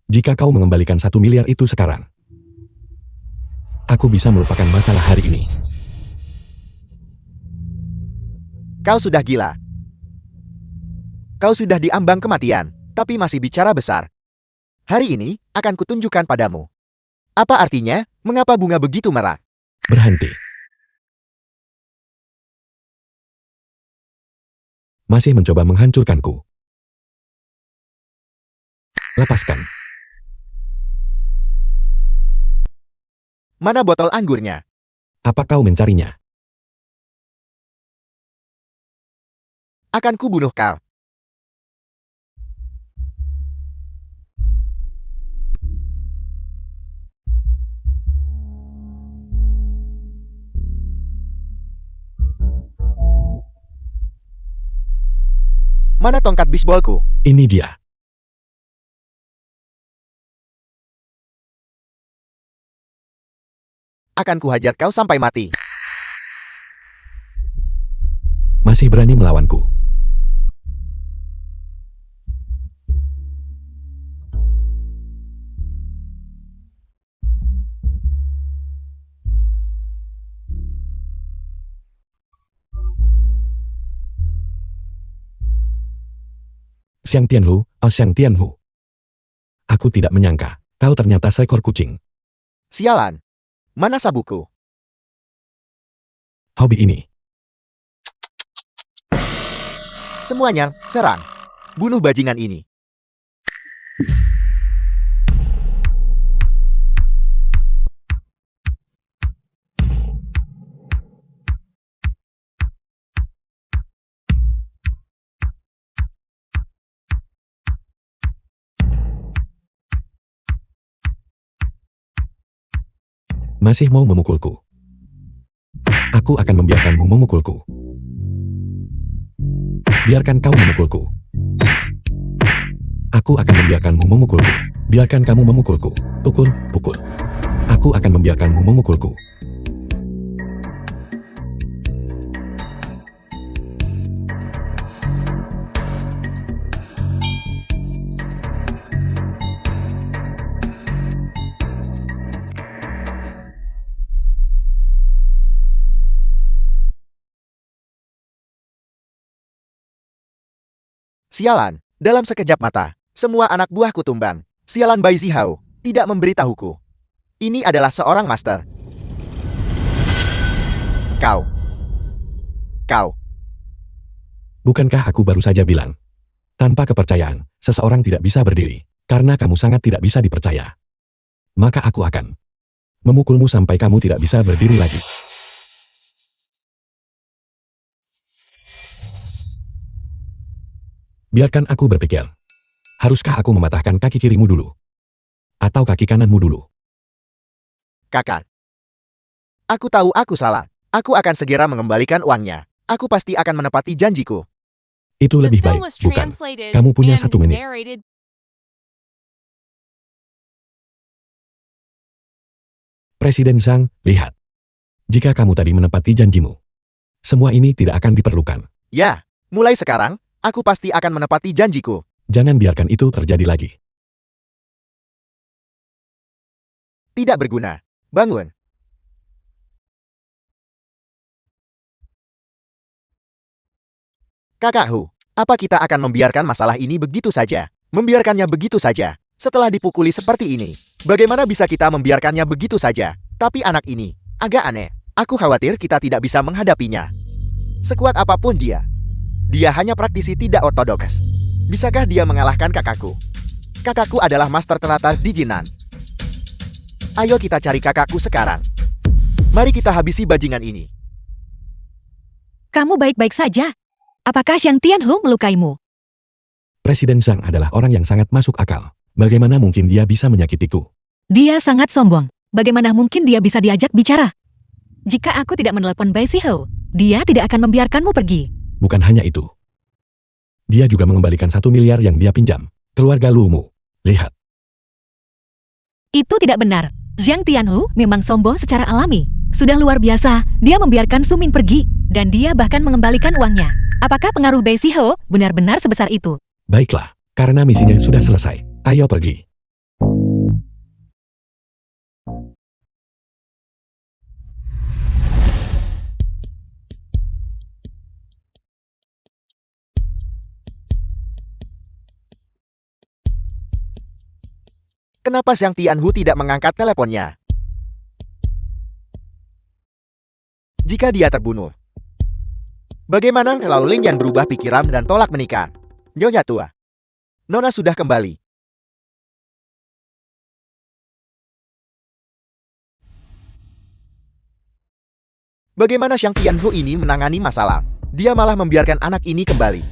Jika kau mengembalikan 1 miliar itu sekarang, aku bisa melupakan masalah hari ini. Kau sudah gila. Kau sudah diambang kematian, tapi masih bicara besar. Hari ini, akan kutunjukkan padamu. Apa artinya, mengapa bunga begitu merah? Berhenti. Masih mencoba menghancurkanku. Lepaskan. Mana botol anggurnya? Apa kau mencarinya? Akan kubunuh kau. Mana tongkat bisbolku? Ini dia. Akan kuhajar kau sampai mati. Masih berani melawanku. Xiang Tianhu, oh Xiang Tianhu. Aku tidak menyangka, kau ternyata seekor kucing. Sialan. Mana sabuku? Hobi ini. Semuanya, serang. Bunuh bajingan ini. Masih mau memukulku? Aku akan membiarkanmu memukulku. Biarkan kau memukulku. Aku akan membiarkanmu memukulku. Biarkan kamu memukulku. Pukul, pukul. Aku akan membiarkanmu memukulku. Sialan. Dalam sekejap mata, semua anak buahku tumbang. Sialan Bai Zihao, tidak memberitahuku. Ini adalah seorang master. Kau. Bukankah aku baru saja bilang? Tanpa kepercayaan, seseorang tidak bisa berdiri. Karena kamu sangat tidak bisa dipercaya. Maka aku akan memukulmu sampai kamu tidak bisa berdiri lagi. Biarkan aku berpikir. Haruskah aku mematahkan kaki kirimu dulu? Atau kaki kananmu dulu? Kakak. Aku tahu aku salah. Aku akan segera mengembalikan uangnya. Aku pasti akan menepati janjiku. Itu The lebih film baik, was bukan? translated Kamu punya and 1 menit. narrated Presiden Zhang, lihat. Jika kamu tadi menepati janjimu, semua ini tidak akan diperlukan. Ya, mulai sekarang, aku pasti akan menepati janjiku. Jangan biarkan itu terjadi lagi. Tidak berguna. Bangun. Kakak Hu, apa kita akan membiarkan masalah ini begitu saja? Membiarkannya begitu saja. Setelah dipukuli seperti ini, bagaimana bisa kita membiarkannya begitu saja? Tapi anak ini, agak aneh. Aku khawatir kita tidak bisa menghadapinya. Sekuat apapun dia hanya praktisi tidak ortodoks. Bisakah dia mengalahkan kakakku? Kakakku adalah master teratas di Jinan. Ayo kita cari kakakku sekarang. Mari kita habisi bajingan ini. Kamu baik-baik saja? Apakah Xiang Tianhu melukaimu? Presiden Zhang adalah orang yang sangat masuk akal. Bagaimana mungkin dia bisa menyakitiku? Dia sangat sombong. Bagaimana mungkin dia bisa diajak bicara? Jika aku tidak menelepon Bai Siho, dia tidak akan membiarkanmu pergi. Bukan hanya itu. Dia juga mengembalikan 1 miliar yang dia pinjam. Keluarga Lumu. Lihat. Itu tidak benar. Xiang Tianhu memang sombong secara alami. Sudah luar biasa, dia membiarkan Suming pergi. Dan dia bahkan mengembalikan uangnya. Apakah pengaruh Bai Siho benar-benar sebesar itu? Baiklah, karena misinya sudah selesai. Ayo pergi. Kenapa Xiang Tianhu tidak mengangkat teleponnya? Jika dia terbunuh, bagaimana kalau Ling Yan berubah pikiran dan tolak menikah? Nyonya tua, Nona sudah kembali. Bagaimana Xiang Tianhu ini menangani masalah? Dia malah membiarkan anak ini kembali.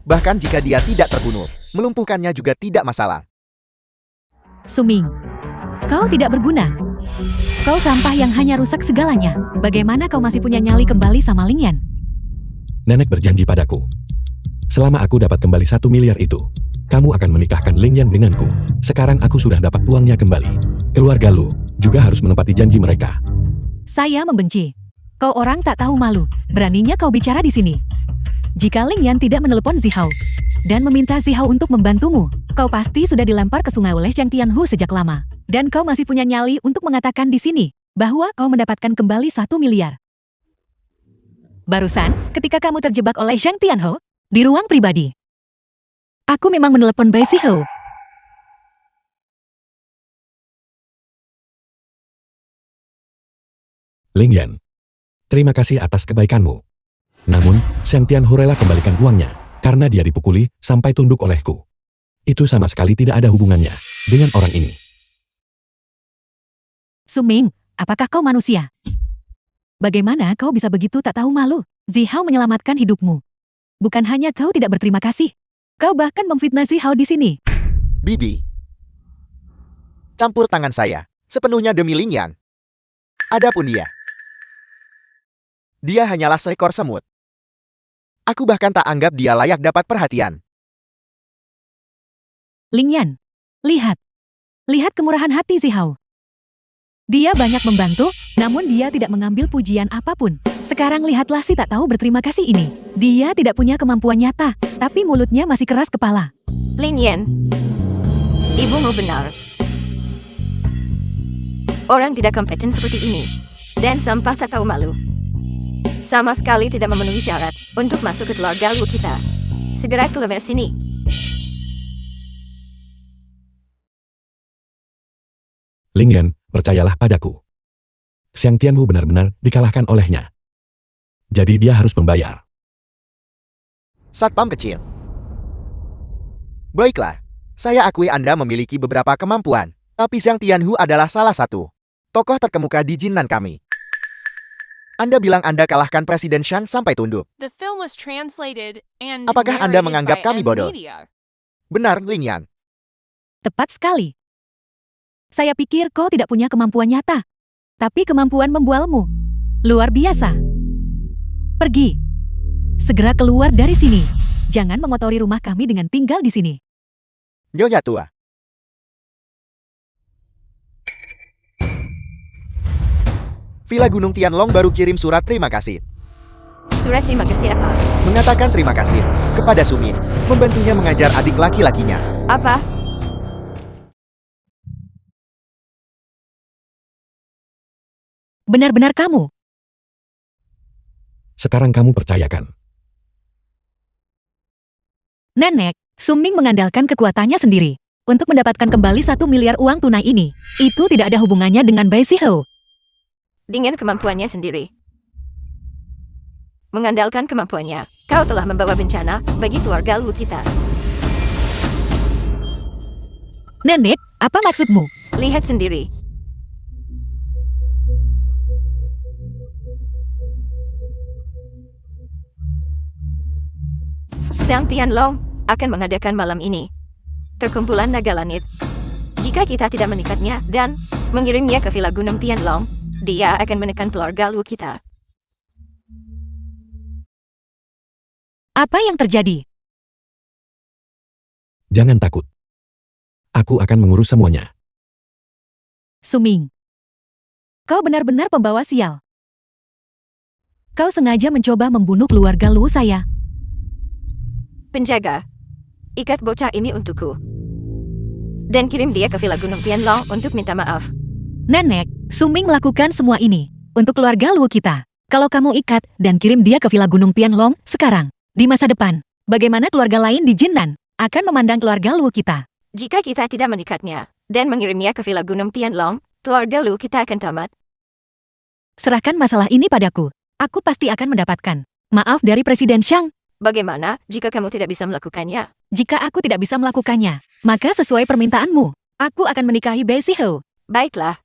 Bahkan jika dia tidak terbunuh, melumpuhkannya juga tidak masalah. Suming, kau tidak berguna. Kau sampah yang hanya rusak segalanya. Bagaimana kau masih punya nyali kembali sama Ling Yan? Nenek berjanji padaku. Selama aku dapat kembali 1 miliar itu, kamu akan menikahkan Ling Yan denganku. Sekarang aku sudah dapat uangnya kembali. Keluarga Lu juga harus menepati janji mereka. Saya membenci. Kau orang tak tahu malu. Beraninya kau bicara di sini. Jika Ling Yan tidak menelepon Zihao dan meminta Zihao untuk membantumu, kau pasti sudah dilempar ke sungai oleh Xiang Tianhu sejak lama. Dan kau masih punya nyali untuk mengatakan di sini bahwa kau mendapatkan kembali 1 miliar. Barusan, ketika kamu terjebak oleh Xiang Tianhu di ruang pribadi, aku memang menelepon Bai Siho. Ling Yan, terima kasih atas kebaikanmu. Namun, Xiang Tianhu rela kembalikan uangnya karena dia dipukuli sampai tunduk olehku. Itu sama sekali tidak ada hubungannya dengan orang ini. Suming, apakah kau manusia? Bagaimana kau bisa begitu tak tahu malu? Zihao menyelamatkan hidupmu. Bukan hanya kau tidak berterima kasih, kau bahkan memfitnah Zihao di sini. Bibi, campur tangan saya sepenuhnya demi Ling Yan. Adapun dia hanyalah seekor semut. Aku bahkan tak anggap dia layak dapat perhatian. Ling Yan, lihat. Lihat kemurahan hati Zihao. Dia banyak membantu, namun dia tidak mengambil pujian apapun. Sekarang lihatlah si tak tahu berterima kasih ini. Dia tidak punya kemampuan nyata, tapi mulutnya masih keras kepala. Ling Yan, ibumu benar. Orang tidak kompeten seperti ini. Dan sampah tak tahu malu. Sama sekali tidak memenuhi syarat untuk masuk ke keluarga Lu kita. Segera keluar sini. Ling Yan, percayalah padaku. Xiang Tianhu benar-benar dikalahkan olehnya. Jadi dia harus membayar. Satpam kecil. Baiklah, saya akui Anda memiliki beberapa kemampuan, tapi Xiang Tianhu adalah salah satu tokoh terkemuka di Jinnan kami. Anda bilang Anda kalahkan Presiden Shan sampai tunduk. The film was translated and Apakah Anda narrated menganggap by kami bodoh? M-Media. Benar, Ling Yan. Tepat sekali. Saya pikir kau tidak punya kemampuan nyata, tapi kemampuan membualmu. Luar biasa. Pergi. Segera keluar dari sini. Jangan mengotori rumah kami dengan tinggal di sini. Nyonya tua. Villa Gunung Tianlong baru kirim surat terima kasih. Surat terima kasih apa? Mengatakan terima kasih kepada Sumin, membantunya mengajar adik laki-lakinya. Apa? Benar-benar kamu. Sekarang kamu percayakan. Nenek, Suming mengandalkan kekuatannya sendiri untuk mendapatkan kembali 1 miliar uang tunai ini. Itu tidak ada hubungannya dengan Bai Siho. Dengan kemampuannya sendiri. Mengandalkan kemampuannya, kau telah membawa bencana bagi keluarga Lu kita. Nenek, apa maksudmu? Lihat sendiri. Sang Tianlong akan mengadakan malam ini perkumpulan naga langit. Jika kita tidak menikatnya dan mengirimnya ke Villa Gunung Tianlong, dia akan menekan keluarga Lu kita. Apa yang terjadi? Jangan takut. Aku akan mengurus semuanya. Suming. Kau benar-benar pembawa sial. Kau sengaja mencoba membunuh keluarga Lu saya. Penjaga, ikat bocah ini untukku. Dan kirim dia ke Villa Gunung Tianlong untuk minta maaf. Nenek, Suming melakukan semua ini untuk keluarga Lu kita. Kalau kamu ikat dan kirim dia ke Villa Gunung Tianlong sekarang, di masa depan, bagaimana keluarga lain di Jinnan akan memandang keluarga Lu kita? Jika kita tidak menikatnya dan mengirimnya ke Villa Gunung Tianlong, keluarga Lu kita akan tamat. Serahkan masalah ini padaku. Aku pasti akan mendapatkan maaf dari Presiden Shang. Bagaimana jika kamu tidak bisa melakukannya? Jika aku tidak bisa melakukannya, maka sesuai permintaanmu, aku akan menikahi Bei Siho. Baiklah.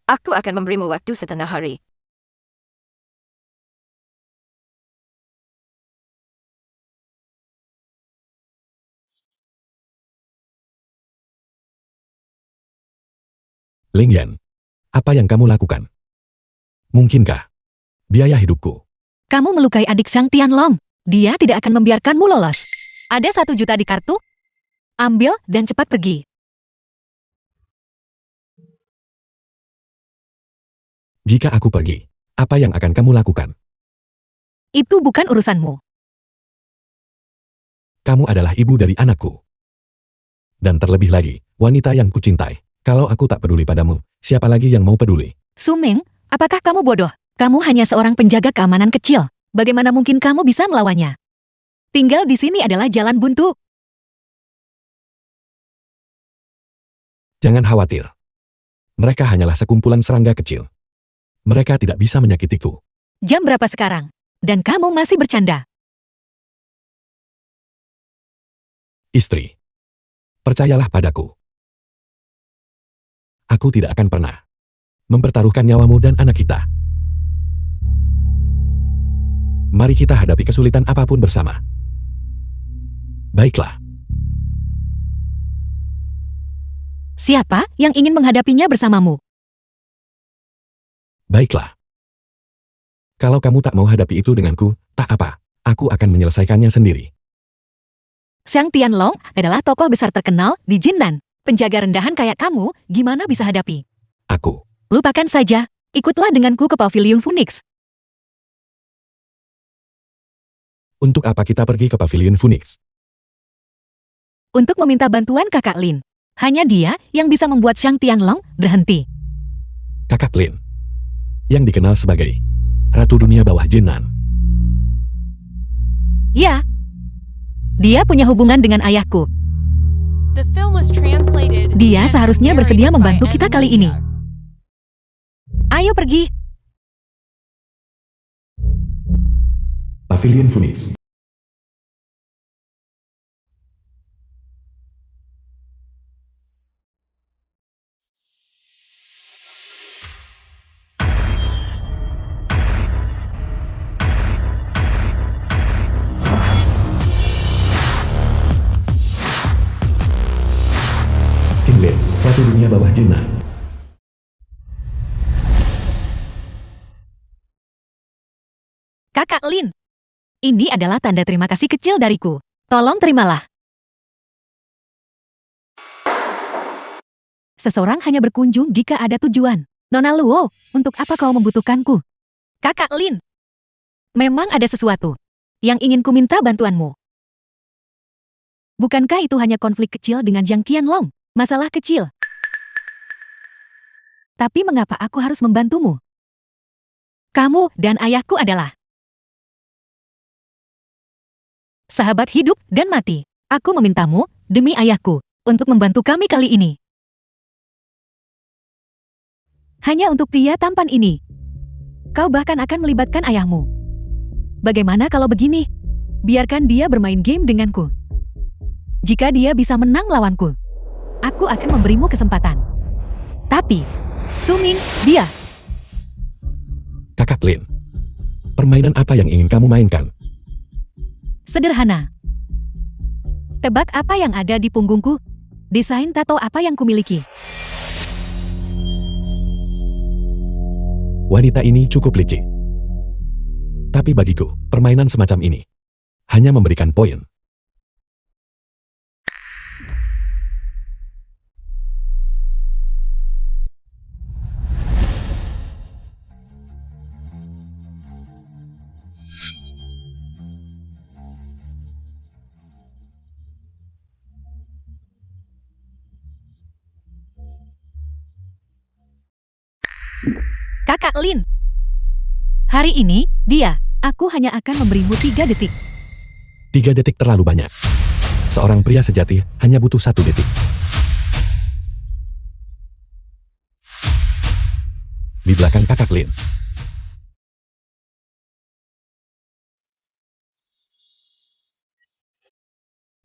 Aku akan memberimu waktu setengah hari. Ling Yan, apa yang kamu lakukan? Mungkinkah biaya hidupku? Kamu melukai adik Sang Tianlong. Dia tidak akan membiarkanmu lolos. Ada 1 juta di kartu. Ambil dan cepat pergi. Jika aku pergi, apa yang akan kamu lakukan? Itu bukan urusanmu. Kamu adalah ibu dari anakku. Dan terlebih lagi, wanita yang kucintai. Kalau aku tak peduli padamu, siapa lagi yang mau peduli? Suming, apakah kamu bodoh? Kamu hanya seorang penjaga keamanan kecil. Bagaimana mungkin kamu bisa melawannya? Tinggal di sini adalah jalan buntu. Jangan khawatir. Mereka hanyalah sekumpulan serangga kecil. Mereka tidak bisa menyakitiku. Jam berapa sekarang? Dan kamu masih bercanda. Istri, percayalah padaku. Aku tidak akan pernah mempertaruhkan nyawamu dan anak kita. Mari kita hadapi kesulitan apapun bersama. Baiklah. Siapa yang ingin menghadapinya bersamamu? Baiklah. Kalau kamu tak mau hadapi itu denganku, tak apa. Aku akan menyelesaikannya sendiri. Sang Tianlong adalah tokoh besar terkenal di Jinnan. Penjaga rendahan kayak kamu, gimana bisa hadapi? Aku. Lupakan saja. Ikutlah denganku ke Pavilion Phoenix. Untuk apa kita pergi ke Pavilion Phoenix? Untuk meminta bantuan kakak Lin. Hanya dia yang bisa membuat Sang Tianlong berhenti. Kakak Lin, yang dikenal sebagai Ratu Dunia Bawah Jinnan. Ya. Dia punya hubungan dengan ayahku. The film was translated Dia and seharusnya bersedia narrated by membantu kita kali ini. Emilia. Ayo pergi. Pavilion Phoenix. King Lin, Ratu Dunia Bawah Jinnan. Kakak Lin. Ini adalah tanda terima kasih kecil dariku. Tolong terimalah. Seseorang hanya berkunjung jika ada tujuan. Nona Luo, untuk apa kau membutuhkanku? Kakak Lin. Memang ada sesuatu yang ingin ku minta bantuanmu. Bukankah itu hanya konflik kecil dengan Jiang Tianlong? Masalah kecil. Tapi mengapa aku harus membantumu? Kamu dan ayahku adalah sahabat hidup dan mati. Aku memintamu, demi ayahku, untuk membantu kami kali ini. Hanya untuk pria tampan ini. Kau bahkan akan melibatkan ayahmu. Bagaimana kalau begini? Biarkan dia bermain game denganku. Jika dia bisa menang lawanku, aku akan memberimu kesempatan. Tapi, Suming, dia. Kakak Lin, permainan apa yang ingin kamu mainkan? Sederhana. Tebak apa yang ada di punggungku? Desain tato apa yang kumiliki? Wanita ini cukup licik. Tapi bagiku, permainan semacam ini hanya memberikan poin. Kakak Lin. Hari ini, aku hanya akan memberimu 3 detik. 3 detik terlalu banyak. Seorang pria sejati hanya butuh 1 detik. Di belakang kakak Lin.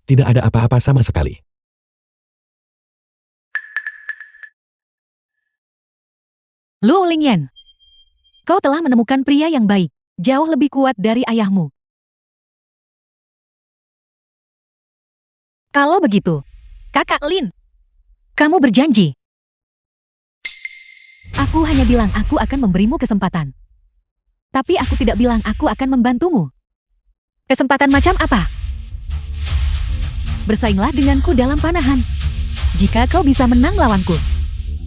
Tidak ada apa-apa sama sekali. Luo Lingyan. Kau telah menemukan pria yang baik, jauh lebih kuat dari ayahmu. Kalau begitu, Kakak Lin, kamu berjanji. Aku hanya bilang aku akan memberimu kesempatan. Tapi aku tidak bilang aku akan membantumu. Kesempatan macam apa? Bersainglah denganku dalam panahan. Jika kau bisa menang lawanku,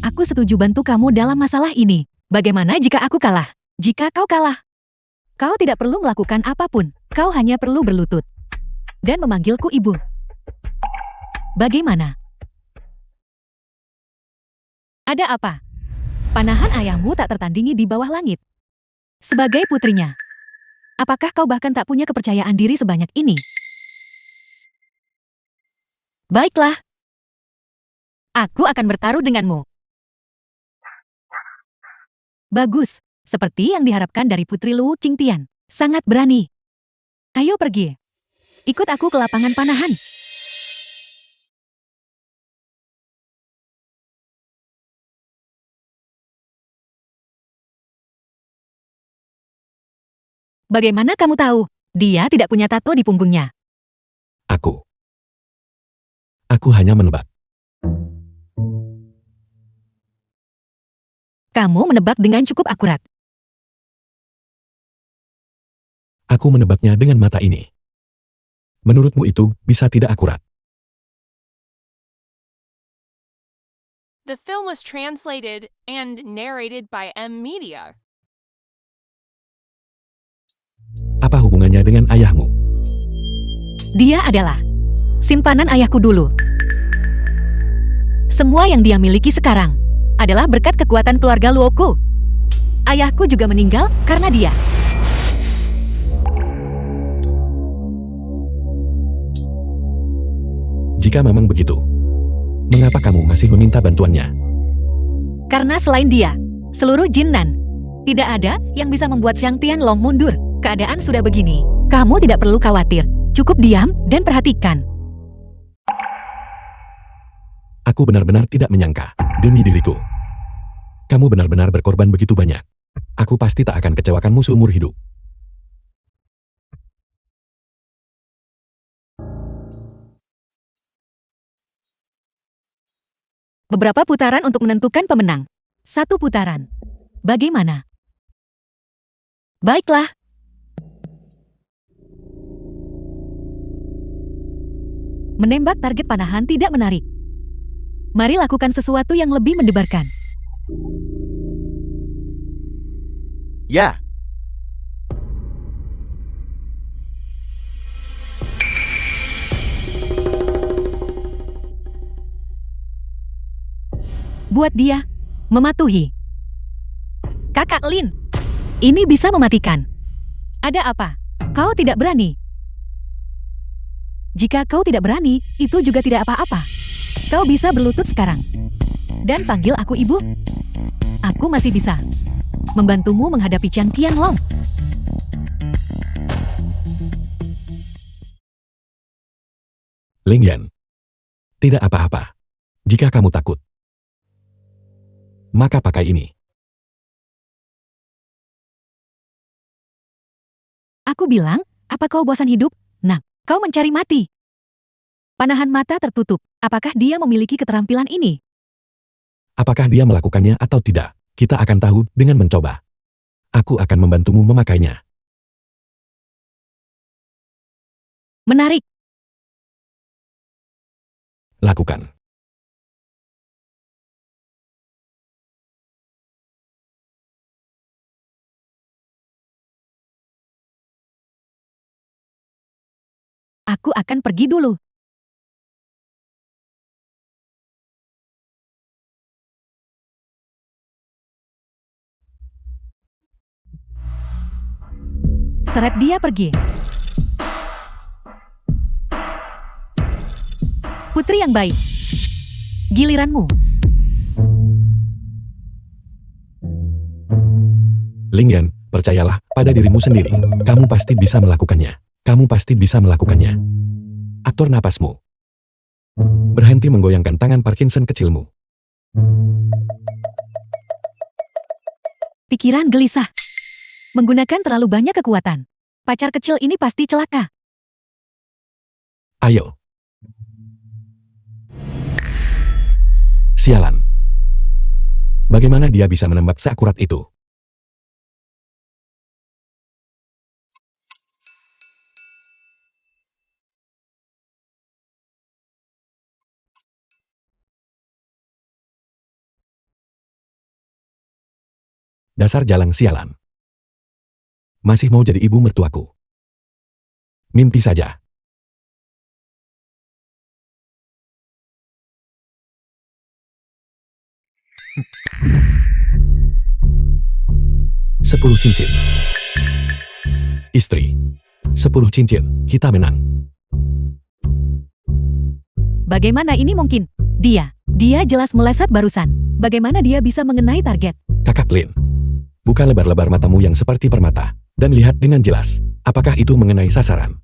aku setuju bantu kamu dalam masalah ini. Bagaimana jika aku kalah? Jika kau kalah, kau tidak perlu melakukan apapun. Kau hanya perlu berlutut dan memanggilku ibu. Bagaimana? Ada apa? Panahan ayahmu tak tertandingi di bawah langit. Sebagai putrinya, apakah kau bahkan tak punya kepercayaan diri sebanyak ini? Baiklah. Aku akan bertaruh denganmu. Bagus, seperti yang diharapkan dari Putri Luo Qingtian. Sangat berani. Ayo pergi. Ikut aku ke lapangan panahan. Bagaimana kamu tahu? Dia tidak punya tato di punggungnya. Aku hanya menebak. Kamu menebak dengan cukup akurat. Aku menebaknya dengan mata ini. Menurutmu itu bisa tidak akurat? The film was translated and narrated by M Media. Apa hubungannya dengan ayahmu? Dia adalah simpanan ayahku dulu. Semua yang dia miliki sekarang adalah berkat kekuatan keluarga Luoku. Ayahku juga meninggal karena dia. Jika memang begitu, mengapa kamu masih meminta bantuannya? Karena selain dia, seluruh Jinnan, tidak ada yang bisa membuat Xiang Tianlong mundur. Keadaan sudah begini, kamu tidak perlu khawatir. Cukup diam dan perhatikan. Aku benar-benar tidak menyangka, demi diriku. Kamu benar-benar berkorban begitu banyak. Aku pasti tak akan kecewakanmu seumur hidup. Beberapa putaran untuk menentukan pemenang. 1 putaran. Bagaimana? Baiklah. Menembak target panahan tidak menarik. Mari lakukan sesuatu yang lebih mendebarkan. Ya, Buat dia mematuhi. Kakak Lin, ini bisa mematikan. Ada apa? Kau tidak berani. Jika kau tidak berani, itu juga tidak apa-apa. Kau bisa berlutut sekarang. Dan panggil aku ibu. Aku masih bisa membantumu menghadapi Xiang Tianlong. Lingyan, tidak apa-apa. Jika kamu takut, maka pakai ini. Aku bilang, apa kau bosan hidup? Nah, kau mencari mati. Panahan mata tertutup. Apakah dia memiliki keterampilan ini? Apakah dia melakukannya atau tidak? Kita akan tahu dengan mencoba. Aku akan membantumu memakainya. Menarik. Lakukan. Aku akan pergi dulu. Seret dia pergi. Putri yang baik. Giliranmu. Lingyan, percayalah pada dirimu sendiri. Kamu pasti bisa melakukannya. Kamu pasti bisa melakukannya. Atur napasmu. Berhenti menggoyangkan tangan Parkinson kecilmu. Pikiran gelisah. Menggunakan terlalu banyak kekuatan. Pacar kecil ini pasti celaka. Ayo. Sialan. Bagaimana dia bisa menembak seakurat itu? Dasar jalang sialan. Masih mau jadi ibu mertuaku. Mimpi saja. Sepuluh cincin. Istri. 10 cincin, kita menang. Bagaimana ini mungkin? Dia jelas meleset barusan. Bagaimana dia bisa mengenai target? Kakak Lin. Buka lebar-lebar matamu yang seperti permata. Dan lihat dengan jelas, apakah itu mengenai sasaran.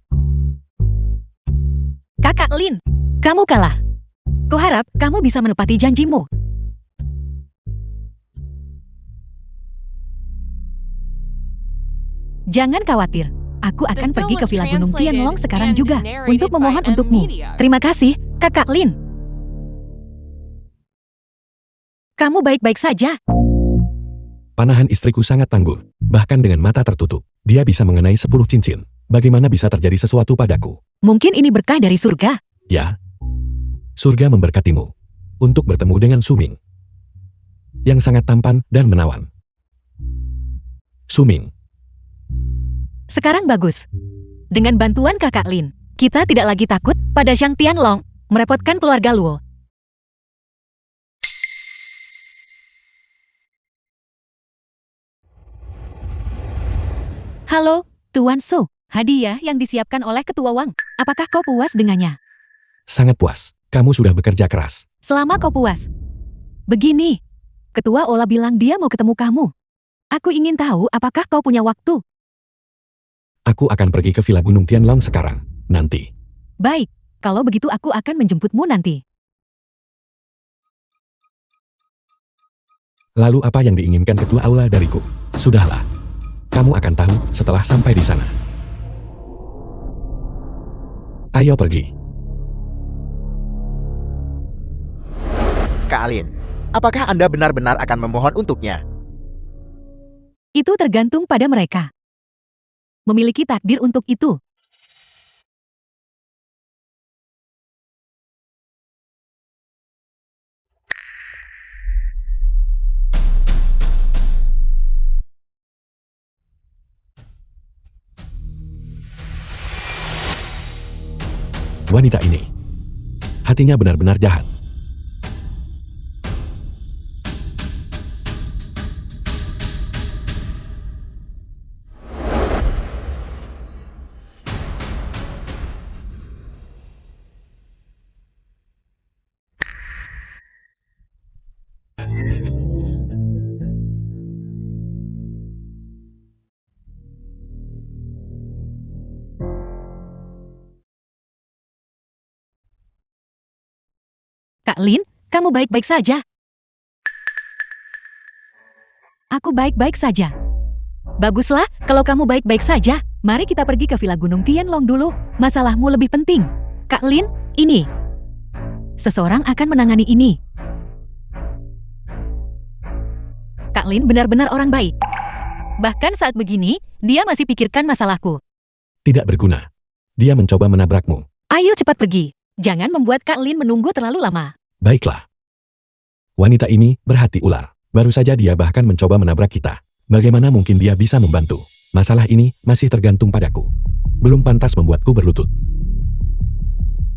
Kakak Lin, kamu kalah. Kuharap kamu bisa menepati janjimu. Jangan khawatir, aku akan pergi ke Villa Gunung Tianlong sekarang juga untuk memohon untukmu. Terima kasih, Kakak Lin. Kamu baik-baik saja. Panahan istriku sangat tangguh, bahkan dengan mata tertutup, dia bisa mengenai 10 cincin. Bagaimana bisa terjadi sesuatu padaku? Mungkin ini berkah dari surga. Ya. Surga memberkatimu untuk bertemu dengan Suming yang sangat tampan dan menawan. Suming. Sekarang bagus. Dengan bantuan Kakak Lin, kita tidak lagi takut pada Zhang Tianlong merepotkan keluarga Luo. Halo, Tuan Su. Hadiah yang disiapkan oleh Ketua Wang. Apakah kau puas dengannya? Sangat puas. Kamu sudah bekerja keras. Selama kau puas. Begini, Ketua Ola bilang dia mau ketemu kamu. Aku ingin tahu apakah kau punya waktu. Aku akan pergi ke Villa Gunung Tianlong sekarang. Nanti. Baik, kalau begitu aku akan menjemputmu nanti. Lalu apa yang diinginkan Ketua Aula dariku? Sudahlah. Kamu akan tahu setelah sampai di sana. Ayo pergi. Kak Alin, apakah Anda benar-benar akan memohon untuknya? Itu tergantung pada mereka. Memiliki takdir untuk itu. Wanita ini. Hatinya benar-benar jahat. Kak Lin, kamu baik-baik saja. Aku baik-baik saja. Baguslah, kalau kamu baik-baik saja, mari kita pergi ke Villa Gunung Tianlong dulu. Masalahmu lebih penting. Kak Lin, Ini. Seseorang akan menangani ini. Kak Lin benar-benar orang baik. Bahkan saat begini, dia masih pikirkan masalahku. Tidak berguna. Dia mencoba menabrakmu. Ayo cepat pergi. Jangan membuat Kak Lin menunggu terlalu lama. Baiklah. Wanita ini berhati ular. Baru saja dia bahkan mencoba menabrak kita. Bagaimana mungkin dia bisa membantu? Masalah ini masih tergantung padaku. Belum pantas membuatku berlutut.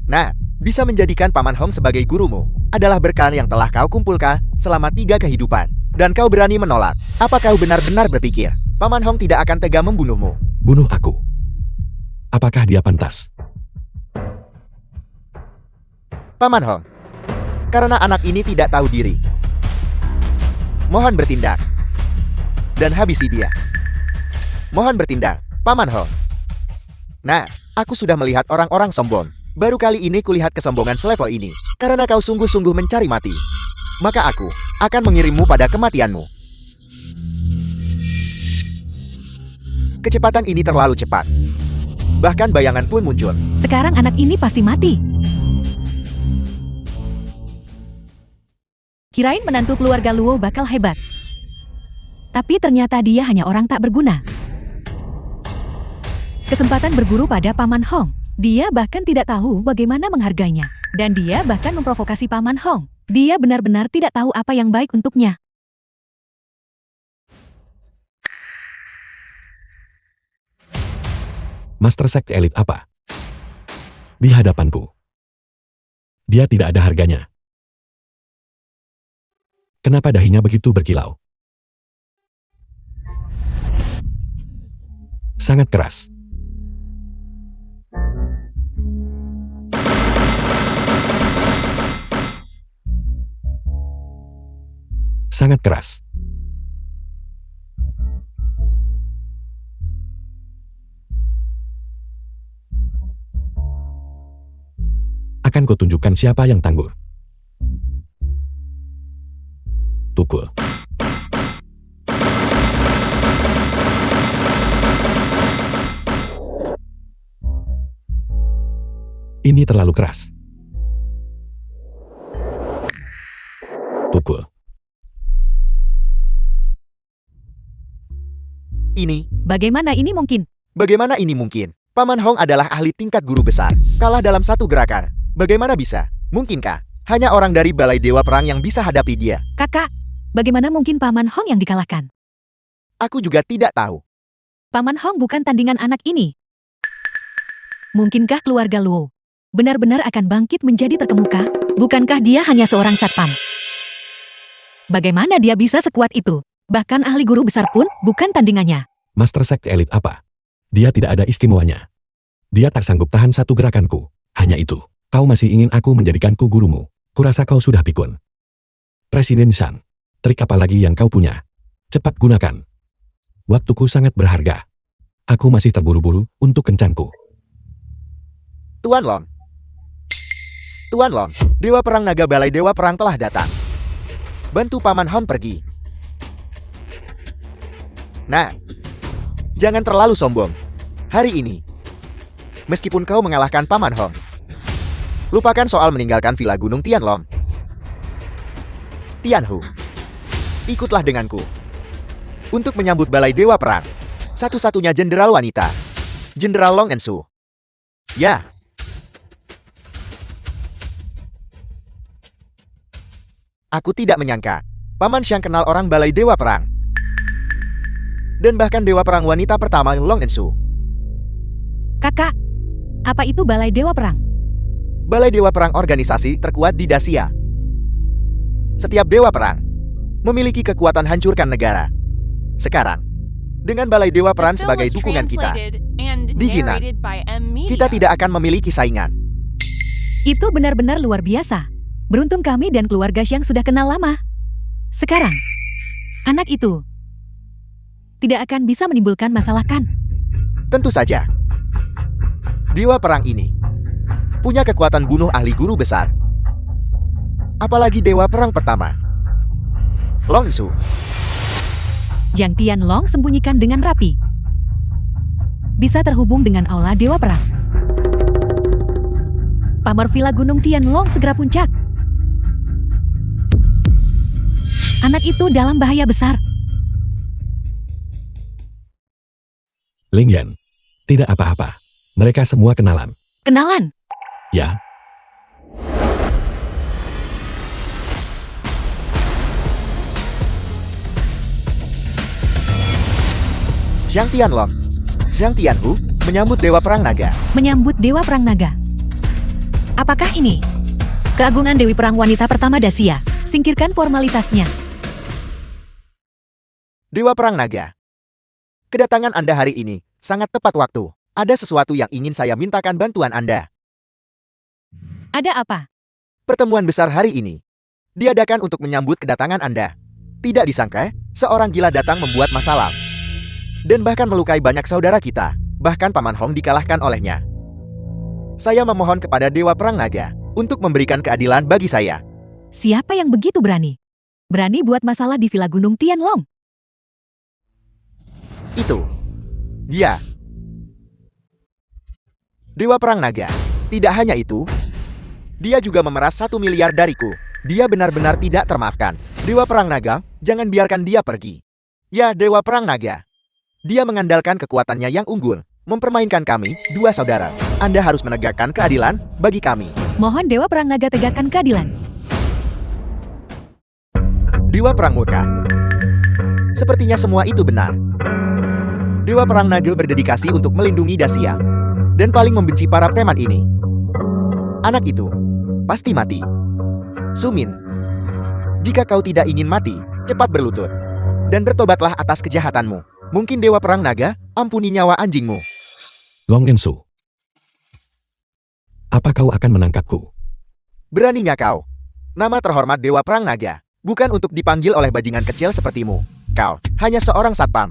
Nah, bisa menjadikan Paman Hong sebagai gurumu adalah berkah yang telah kau kumpulkan selama 3 kehidupan. Dan kau berani menolak. Apa kau benar-benar berpikir Paman Hong tidak akan tega membunuhmu? Bunuh aku. Apakah dia pantas? Paman Hong, karena anak ini tidak tahu diri. Mohon bertindak. Dan habisi dia. Mohon bertindak, Paman Hong. Nah, aku sudah melihat orang-orang sombong. Baru kali ini kulihat kesombongan selevel ini. Karena kau sungguh-sungguh mencari mati. Maka aku akan mengirimmu pada kematianmu. Kecepatan ini terlalu cepat. Bahkan bayangan pun muncul. Sekarang anak ini pasti mati. Kirain menantu keluarga Luo bakal hebat. Tapi ternyata dia hanya orang tak berguna. Kesempatan berguru pada Paman Hong. Dia bahkan tidak tahu bagaimana menghargainya. Dan dia bahkan memprovokasi Paman Hong. Dia benar-benar tidak tahu apa yang baik untuknya. Master sekte elit apa? Di hadapanku. Dia tidak ada harganya. Kenapa dahinya begitu berkilau? Sangat keras. Sangat keras. Akan kutunjukkan siapa yang tangguh. Tukul. Ini terlalu keras. Tukul. Ini, Bagaimana ini mungkin? bagaimana ini mungkin? Paman Hong adalah ahli tingkat guru besar. Kalah dalam satu gerakan. Bagaimana bisa? Mungkinkah? Hanya orang dari Balai Dewa Perang yang bisa hadapi dia. Kakak, bagaimana mungkin Paman Hong yang dikalahkan? Aku juga tidak tahu. Paman Hong bukan tandingan anak ini. Mungkinkah keluarga Luo benar-benar akan bangkit menjadi terkemuka? Bukankah dia hanya seorang satpam? Bagaimana dia bisa sekuat itu? Bahkan ahli guru besar pun bukan tandingannya. Master sekte elit apa? Dia tidak ada istimewanya. Dia tak sanggup tahan satu gerakanku. Hanya itu. Kau masih ingin aku menjadikanku gurumu. Kurasa kau sudah pikun. Presiden San, trik apa lagi yang kau punya? Cepat gunakan. Waktuku sangat berharga. Aku masih terburu-buru untuk kencanku. Tuan Long. Tuan Long, Dewa Perang Naga Balai Dewa Perang telah datang. Bantu Paman Hong pergi. Nah, jangan terlalu sombong. Hari ini, meskipun kau mengalahkan Paman Hong, lupakan soal meninggalkan Villa Gunung Tianlong. Tianhu, ikutlah denganku. Untuk menyambut Balai Dewa Perang, satu-satunya jenderal wanita, Jenderal Long Ensu. Ya. Aku tidak menyangka, Paman Xiang kenal orang Balai Dewa Perang. Dan bahkan Dewa Perang wanita pertama Long Ensu. Kakak, apa itu Balai Dewa Perang? Balai Dewa Perang organisasi terkuat di Dacia. Setiap Dewa Perang memiliki kekuatan hancurkan negara. Sekarang, dengan Balai Dewa Perang The film sebagai was dukungan kita, translated and di Jinan, narrated by M Media. kita tidak akan memiliki saingan. Itu benar-benar luar biasa. Beruntung kami dan keluarga Xiang sudah kenal lama. Sekarang, anak itu tidak akan bisa menimbulkan masalah kan? Tentu saja. Dewa Perang ini punya kekuatan bunuh ahli guru besar. Apalagi Dewa Perang pertama, Long Ensu. Jiang Tianlong sembunyikan dengan rapi. Bisa terhubung dengan aula Dewa Perang. Pamor Villa Gunung Tianlong segera puncak. Anak itu dalam bahaya besar. Ling Yan. Tidak apa-apa. Mereka semua kenalan. Kenalan. Ya, Zhang Tianlong, Zhang Tianhu menyambut Dewa Perang Naga. Menyambut Dewa Perang Naga. Apakah ini? Keagungan Dewi Perang Wanita pertama Dacia. Singkirkan formalitasnya. Dewa Perang Naga. Kedatangan Anda hari ini sangat tepat waktu. Ada sesuatu yang ingin saya mintakan bantuan Anda. Ada apa? Pertemuan besar hari ini diadakan untuk menyambut kedatangan Anda. Tidak disangka, seorang gila datang membuat masalah. Dan bahkan melukai banyak saudara kita. Bahkan Paman Hong dikalahkan olehnya. Saya memohon kepada Dewa Perang Naga untuk memberikan keadilan bagi saya. Siapa yang begitu berani? Berani buat masalah di Villa Gunung Tianlong? Itu. Dia. Dewa Perang Naga. Tidak hanya itu, dia juga memeras 1 miliar dariku. Dia benar-benar tidak termaafkan. Dewa Perang Naga, jangan biarkan dia pergi. Ya, Dewa Perang Naga. Dia mengandalkan kekuatannya yang unggul, mempermainkan kami, dua saudara. Anda harus menegakkan keadilan bagi kami. Mohon Dewa Perang Naga tegakkan keadilan. Dewa Perang Murka. Sepertinya semua itu benar. Dewa Perang Naga berdedikasi untuk melindungi Dacia. Dan paling membenci para preman ini. Anak itu pasti mati. Sumin, jika kau tidak ingin mati, cepat berlutut. Dan bertobatlah atas kejahatanmu. Mungkin Dewa Perang Naga ampuni nyawa anjingmu. Long Ensu. Apa kau akan menangkapku? Beraninya kau. Nama terhormat Dewa Perang Naga bukan untuk dipanggil oleh bajingan kecil sepertimu. Kau hanya seorang satpam.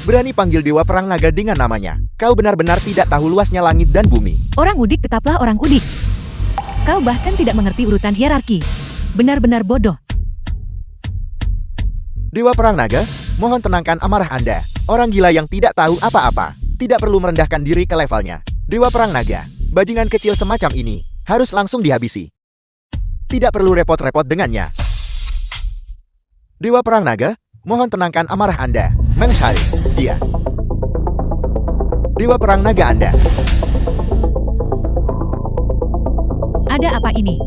Berani panggil Dewa Perang Naga dengan namanya. Kau benar-benar tidak tahu luasnya langit dan bumi. Orang udik tetaplah orang udik. Kau bahkan tidak mengerti urutan hierarki. Benar-benar bodoh. Dewa Perang Naga, mohon tenangkan amarah Anda. Orang gila yang tidak tahu apa-apa. Tidak perlu merendahkan diri ke levelnya. Dewa Perang Naga, bajingan kecil semacam ini harus langsung dihabisi. Tidak perlu repot-repot dengannya. Dewa Perang Naga, mohon tenangkan amarah Anda. Menshari, dia. Dewa Perang Naga Anda. Ada apa ini?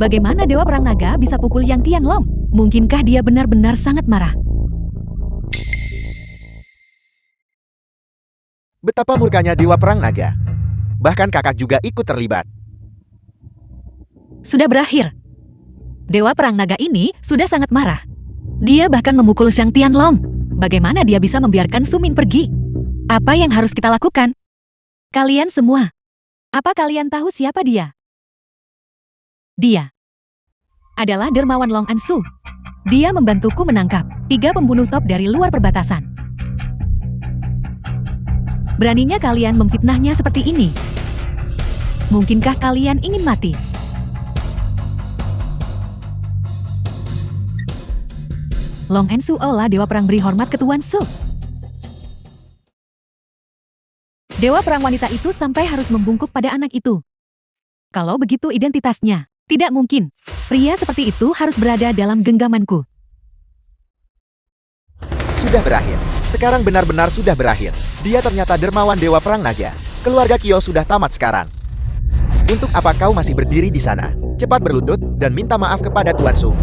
Bagaimana Dewa Perang Naga bisa pukul Yang Tianlong? Mungkinkah dia benar-benar sangat marah? Betapa murkanya Dewa Perang Naga. Bahkan kakak juga ikut terlibat. Sudah berakhir. Dewa Perang Naga ini sudah sangat marah. Dia bahkan memukul Xiang Tianlong. Bagaimana dia bisa membiarkan Sumin pergi? Apa yang harus kita lakukan? Kalian semua. Apa kalian tahu siapa dia? Dia adalah dermawan Long Ansu. Dia membantuku menangkap 3 pembunuh top dari luar perbatasan. Beraninya kalian memfitnahnya seperti ini. Mungkinkah kalian ingin mati? Long Ansu olah Dewa Perang beri hormat ke Tuan Su. Dewa Perang wanita itu sampai harus membungkuk pada anak itu. Kalau begitu identitasnya, tidak mungkin. Pria seperti itu harus berada dalam genggamanku. Sudah berakhir. Sekarang benar-benar sudah berakhir. Dia ternyata dermawan Dewa Perang Naga. Keluarga Kyo sudah tamat sekarang. Untuk apa kau masih berdiri di sana? Cepat berlutut dan minta maaf kepada Tuan Su.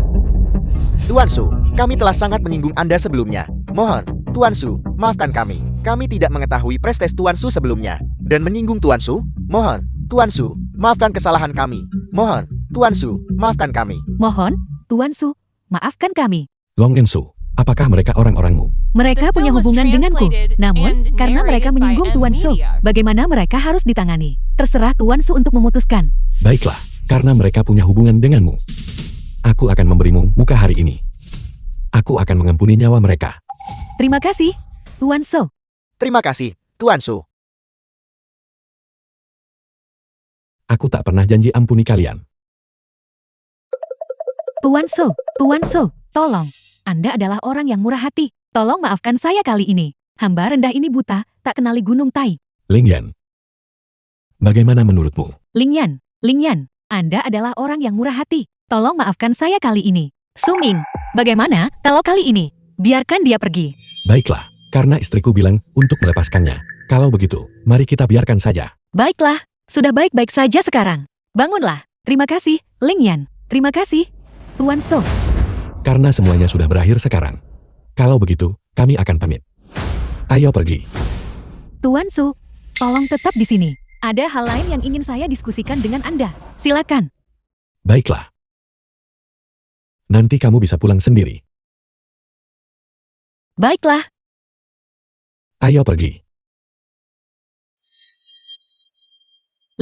Tuan Su, kami telah sangat menyinggung Anda sebelumnya. Mohon, Tuan Su, maafkan kami. Kami tidak mengetahui prestis Tuan Su sebelumnya. Dan menyinggung Tuan Su? Mohon, Tuan Su, maafkan kesalahan kami. Mohon, Tuan Su, maafkan kami. Mohon, Tuan Su, maafkan kami. Long Ensu, apakah mereka orang-orangmu? Mereka punya hubungan denganku. Namun, karena mereka menyinggung Tuan Su, bagaimana mereka harus ditangani? Terserah Tuan Su untuk memutuskan. Baiklah, karena mereka punya hubungan denganmu. Aku akan memberimu muka hari ini. Aku akan mengampuni nyawa mereka. Terima kasih, Tuan Su. Terima kasih, Tuan Su. Aku tak pernah janji ampuni kalian. Tuan Su, tolong. Anda adalah orang yang murah hati. Tolong maafkan saya kali ini. Hamba rendah ini buta, tak kenali Gunung Tai. Ling Yan. Bagaimana menurutmu? Ling Yan, Ling Yan, Anda adalah orang yang murah hati. Tolong maafkan saya kali ini. Su Ming, bagaimana kalau kali ini? Biarkan dia pergi. Baiklah, karena istriku bilang untuk melepaskannya. Kalau begitu, mari kita biarkan saja. Baiklah, sudah baik-baik saja sekarang. Bangunlah. Terima kasih, Ling Yan. Terima kasih, Tuan So. Karena semuanya sudah berakhir sekarang. Kalau begitu, kami akan pamit. Ayo pergi. Tuan Su, tolong tetap di sini. Ada hal lain yang ingin saya diskusikan dengan Anda. Silakan. Baiklah. Nanti kamu bisa pulang sendiri. Baiklah. Ayo pergi.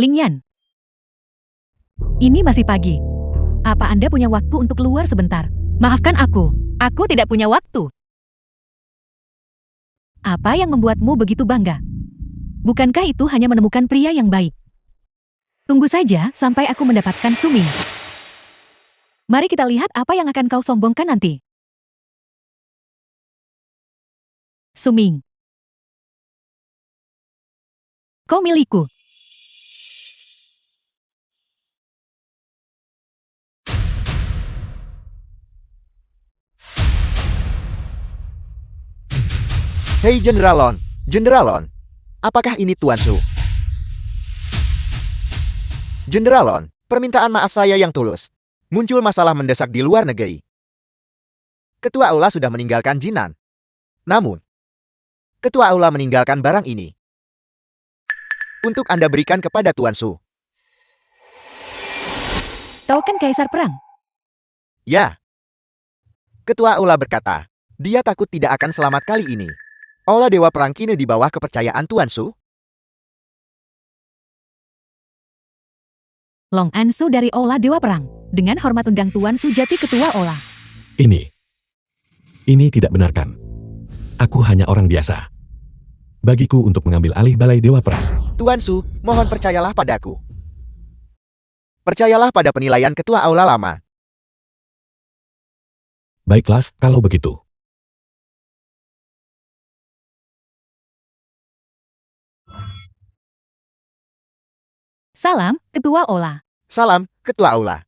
Ling Yan. Ini masih pagi. Apa Anda punya waktu untuk keluar sebentar? Maafkan aku. Aku tidak punya waktu. Apa yang membuatmu begitu bangga? Bukankah itu hanya menemukan pria yang baik? Tunggu saja sampai aku mendapatkan Su Ming. Mari kita lihat apa yang akan kau sombongkan nanti. Su Ming. Kau milikku. Hei Generalon, Generalon. Apakah ini Tuan Su? Generalon, permintaan maaf saya yang tulus. Muncul masalah mendesak di luar negeri. Ketua Aula sudah meninggalkan Jinan. Namun, Ketua Aula meninggalkan barang ini. Untuk Anda berikan kepada Tuan Su. Kau kan kaisar perang. Ya. Ketua Aula berkata, dia takut tidak akan selamat kali ini. Aula Dewa Perang kini di bawah kepercayaan Tuan Su. Long An Su dari Aula Dewa Perang. Dengan hormat undang Tuan Su Jati Ketua Aula. Ini tidak benarkan. Aku hanya orang biasa. Bagiku untuk mengambil alih Balai Dewa Perang. Tuan Su, mohon percayalah padaku. Percayalah pada penilaian Ketua Aula lama. Baiklah, kalau begitu. Salam, Ketua Aula. Salam, Ketua Aula.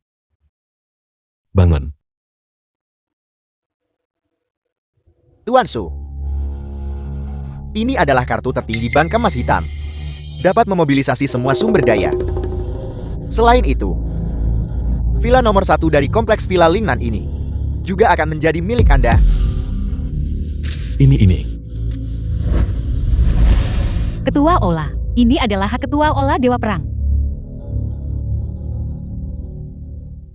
Bangun. Tuan Su. Ini adalah kartu tertinggi Bank Emas Hitam. Dapat memobilisasi semua sumber daya. Selain itu, villa nomor 1 dari kompleks Villa Lingnan ini juga akan menjadi milik Anda. Ini. Ketua Aula. Ini adalah hak Ketua Aula Dewa Perang.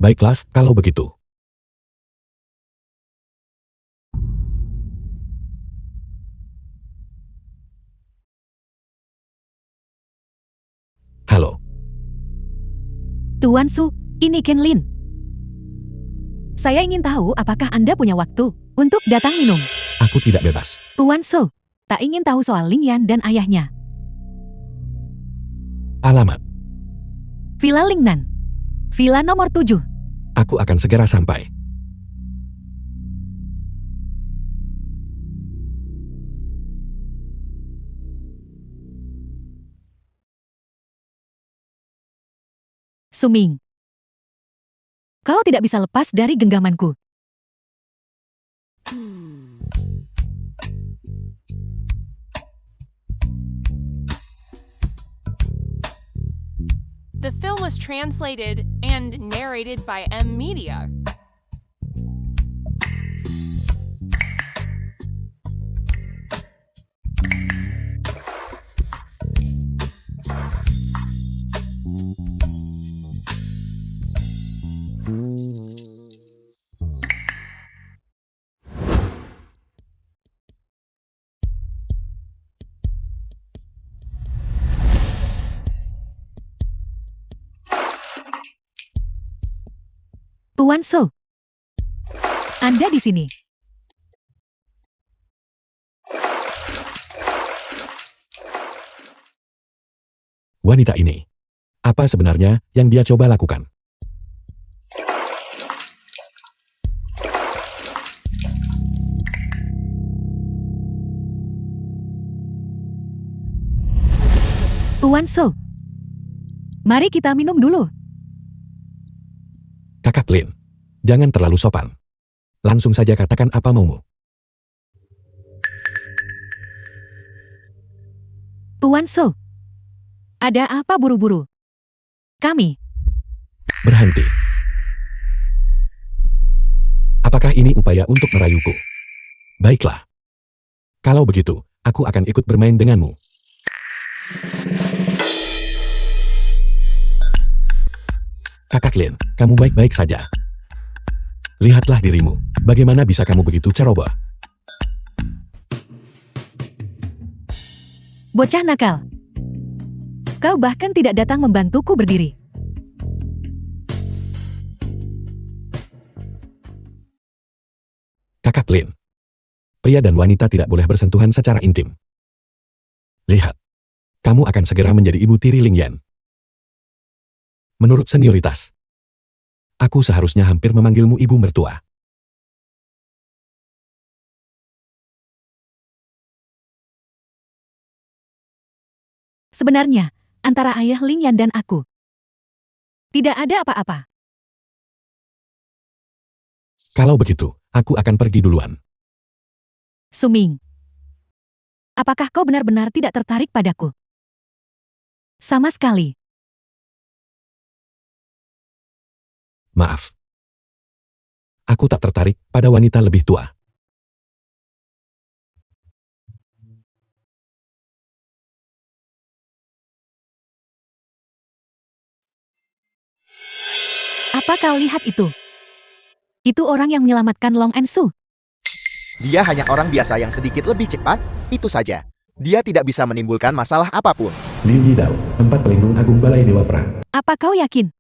Baiklah, kalau begitu. Halo, Tuan Su, ini Ken Lin. Saya ingin tahu apakah Anda punya waktu untuk datang minum. aku tidak bebas. Tuan Su, tak ingin tahu soal Ling Yan dan ayahnya. Alamat, Villa Lingnan. Villa nomor 7. aku akan segera sampai. Su Ming. Kau tidak bisa lepas dari genggamanku. The film was translated and narrated by M Media. Tuan Su. Anda di sini. Wanita ini. Apa sebenarnya yang dia coba lakukan? Tuan Su. Mari kita minum dulu. Lin, jangan terlalu sopan. Langsung saja katakan apa maumu. Tuan Su. Ada apa buru-buru? Kami. Berhenti. Apakah ini upaya untuk merayuku? Baiklah. Kalau begitu, aku akan ikut bermain denganmu. Kakak Lin, kamu baik-baik saja. Lihatlah dirimu, bagaimana bisa kamu begitu ceroboh? Bocah nakal. Kau bahkan tidak datang membantuku berdiri. Kakak Lin, pria dan wanita tidak boleh bersentuhan secara intim. Lihat, kamu akan segera menjadi ibu tiri Ling Yan. Menurut senioritas, aku seharusnya hampir memanggilmu ibu mertua. Sebenarnya, antara ayah Ling Yan dan aku, tidak ada apa-apa. Kalau begitu, aku akan pergi duluan. Suming, apakah kau benar-benar tidak tertarik padaku? Sama sekali. Maaf. Aku tak tertarik pada wanita lebih tua. Apa kau lihat itu? Itu orang yang menyelamatkan Long Ensu. Dia hanya orang biasa yang sedikit lebih cepat, itu saja. Dia tidak bisa menimbulkan masalah apapun. Lin Yidao, tempat pelindung agung Balai Dewa Perang. Apa kau yakin?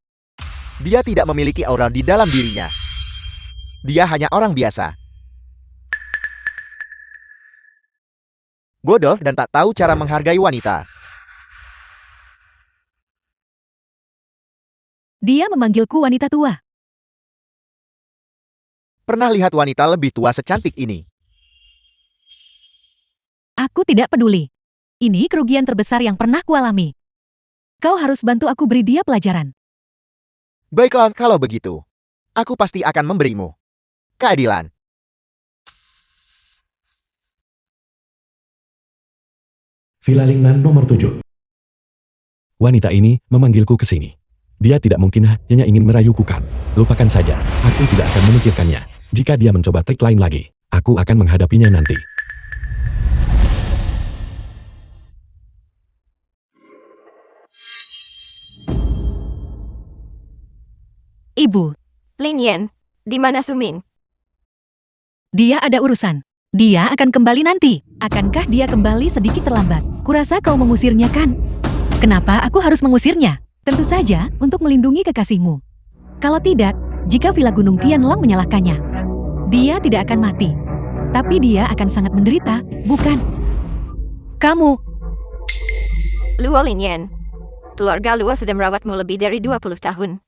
Dia tidak memiliki aura di dalam dirinya. Dia hanya orang biasa. Bodoh dan tak tahu cara menghargai wanita. Dia memanggilku wanita tua. Pernah lihat wanita lebih tua secantik ini? Aku tidak peduli. Ini kerugian terbesar yang pernah kualami. Kau harus bantu aku beri dia pelajaran. Baiklah, kalau begitu. Aku pasti akan memberimu keadilan. Villa Lingnan nomor 7. Wanita ini memanggilku ke sini. Dia tidak mungkin hanya ingin merayukukan. Lupakan saja, aku tidak akan memikirkannya. Jika dia mencoba trik lain lagi, aku akan menghadapinya nanti. Ibu, Lin Yan, di mana Sumin? dia ada urusan. Dia akan kembali nanti. Akankah dia kembali sedikit terlambat? Kurasa kau mengusirnya kan? Kenapa aku harus mengusirnya? Tentu saja untuk melindungi kekasihmu. Kalau tidak, jika Villa Gunung Tianlong menyalahkannya, dia tidak akan mati. Tapi dia akan sangat menderita, bukan? Kamu, Luo Lin Yan. Keluarga Luo sudah merawatmu lebih dari 20 tahun.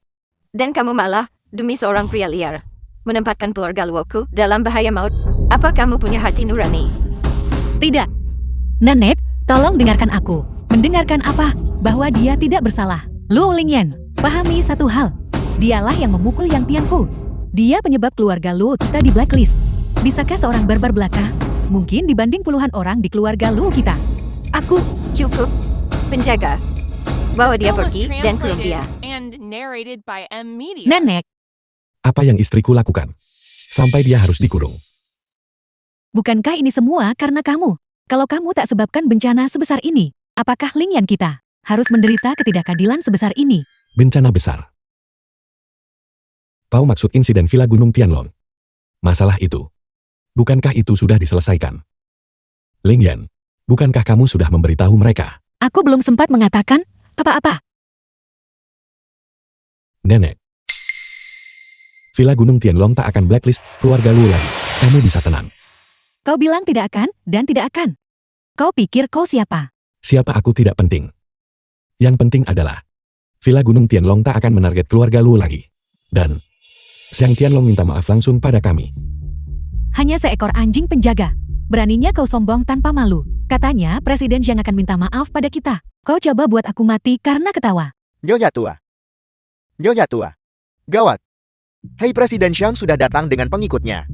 Dan kamu malah, demi seorang pria liar, menempatkan keluarga Luoku dalam bahaya maut. Apa kamu punya hati nurani? tidak. Nenek, tolong dengarkan aku. Mendengarkan apa? Bahwa dia tidak bersalah. Luo Lingyan, pahami satu hal. Dialah yang memukul Yang Tianfu. Dia penyebab keluarga Luo kita di blacklist. Bisakah seorang barbar belaka? Mungkin dibanding puluhan orang di keluarga Luo kita. Aku, Cukup. Penjaga. Bawa dia Film was pergi dan kurung translated dia. and narrated by M Media. Nenek, Apa yang istriku lakukan? Sampai dia harus dikurung. bukankah ini semua karena kamu? Kalau kamu tak sebabkan bencana sebesar ini, apakah Lingyan kita harus menderita ketidakadilan sebesar ini? Bencana besar. Kau maksud insiden Villa Gunung Tianlong? Masalah itu. Bukankah itu sudah diselesaikan? Ling Yan, bukankah kamu sudah memberitahu mereka? Aku belum sempat mengatakan apa-apa. Nenek. Villa Gunung Tianlong tak akan blacklist keluarga lu lagi. Kamu bisa tenang. Kau bilang tidak akan dan tidak akan. Kau pikir kau siapa? Siapa aku tidak penting. Yang penting adalah Villa Gunung Tianlong tak akan menarget keluarga lu lagi. Dan Xiang Tianlong minta maaf langsung pada kami. Hanya seekor anjing penjaga. Beraninya kau sombong tanpa malu. Katanya Presiden yang akan minta maaf pada kita. Kau coba buat aku mati karena ketawa. Nyonya tua. Nyonya tua. Gawat. Hei, Presiden Xiang sudah datang dengan pengikutnya.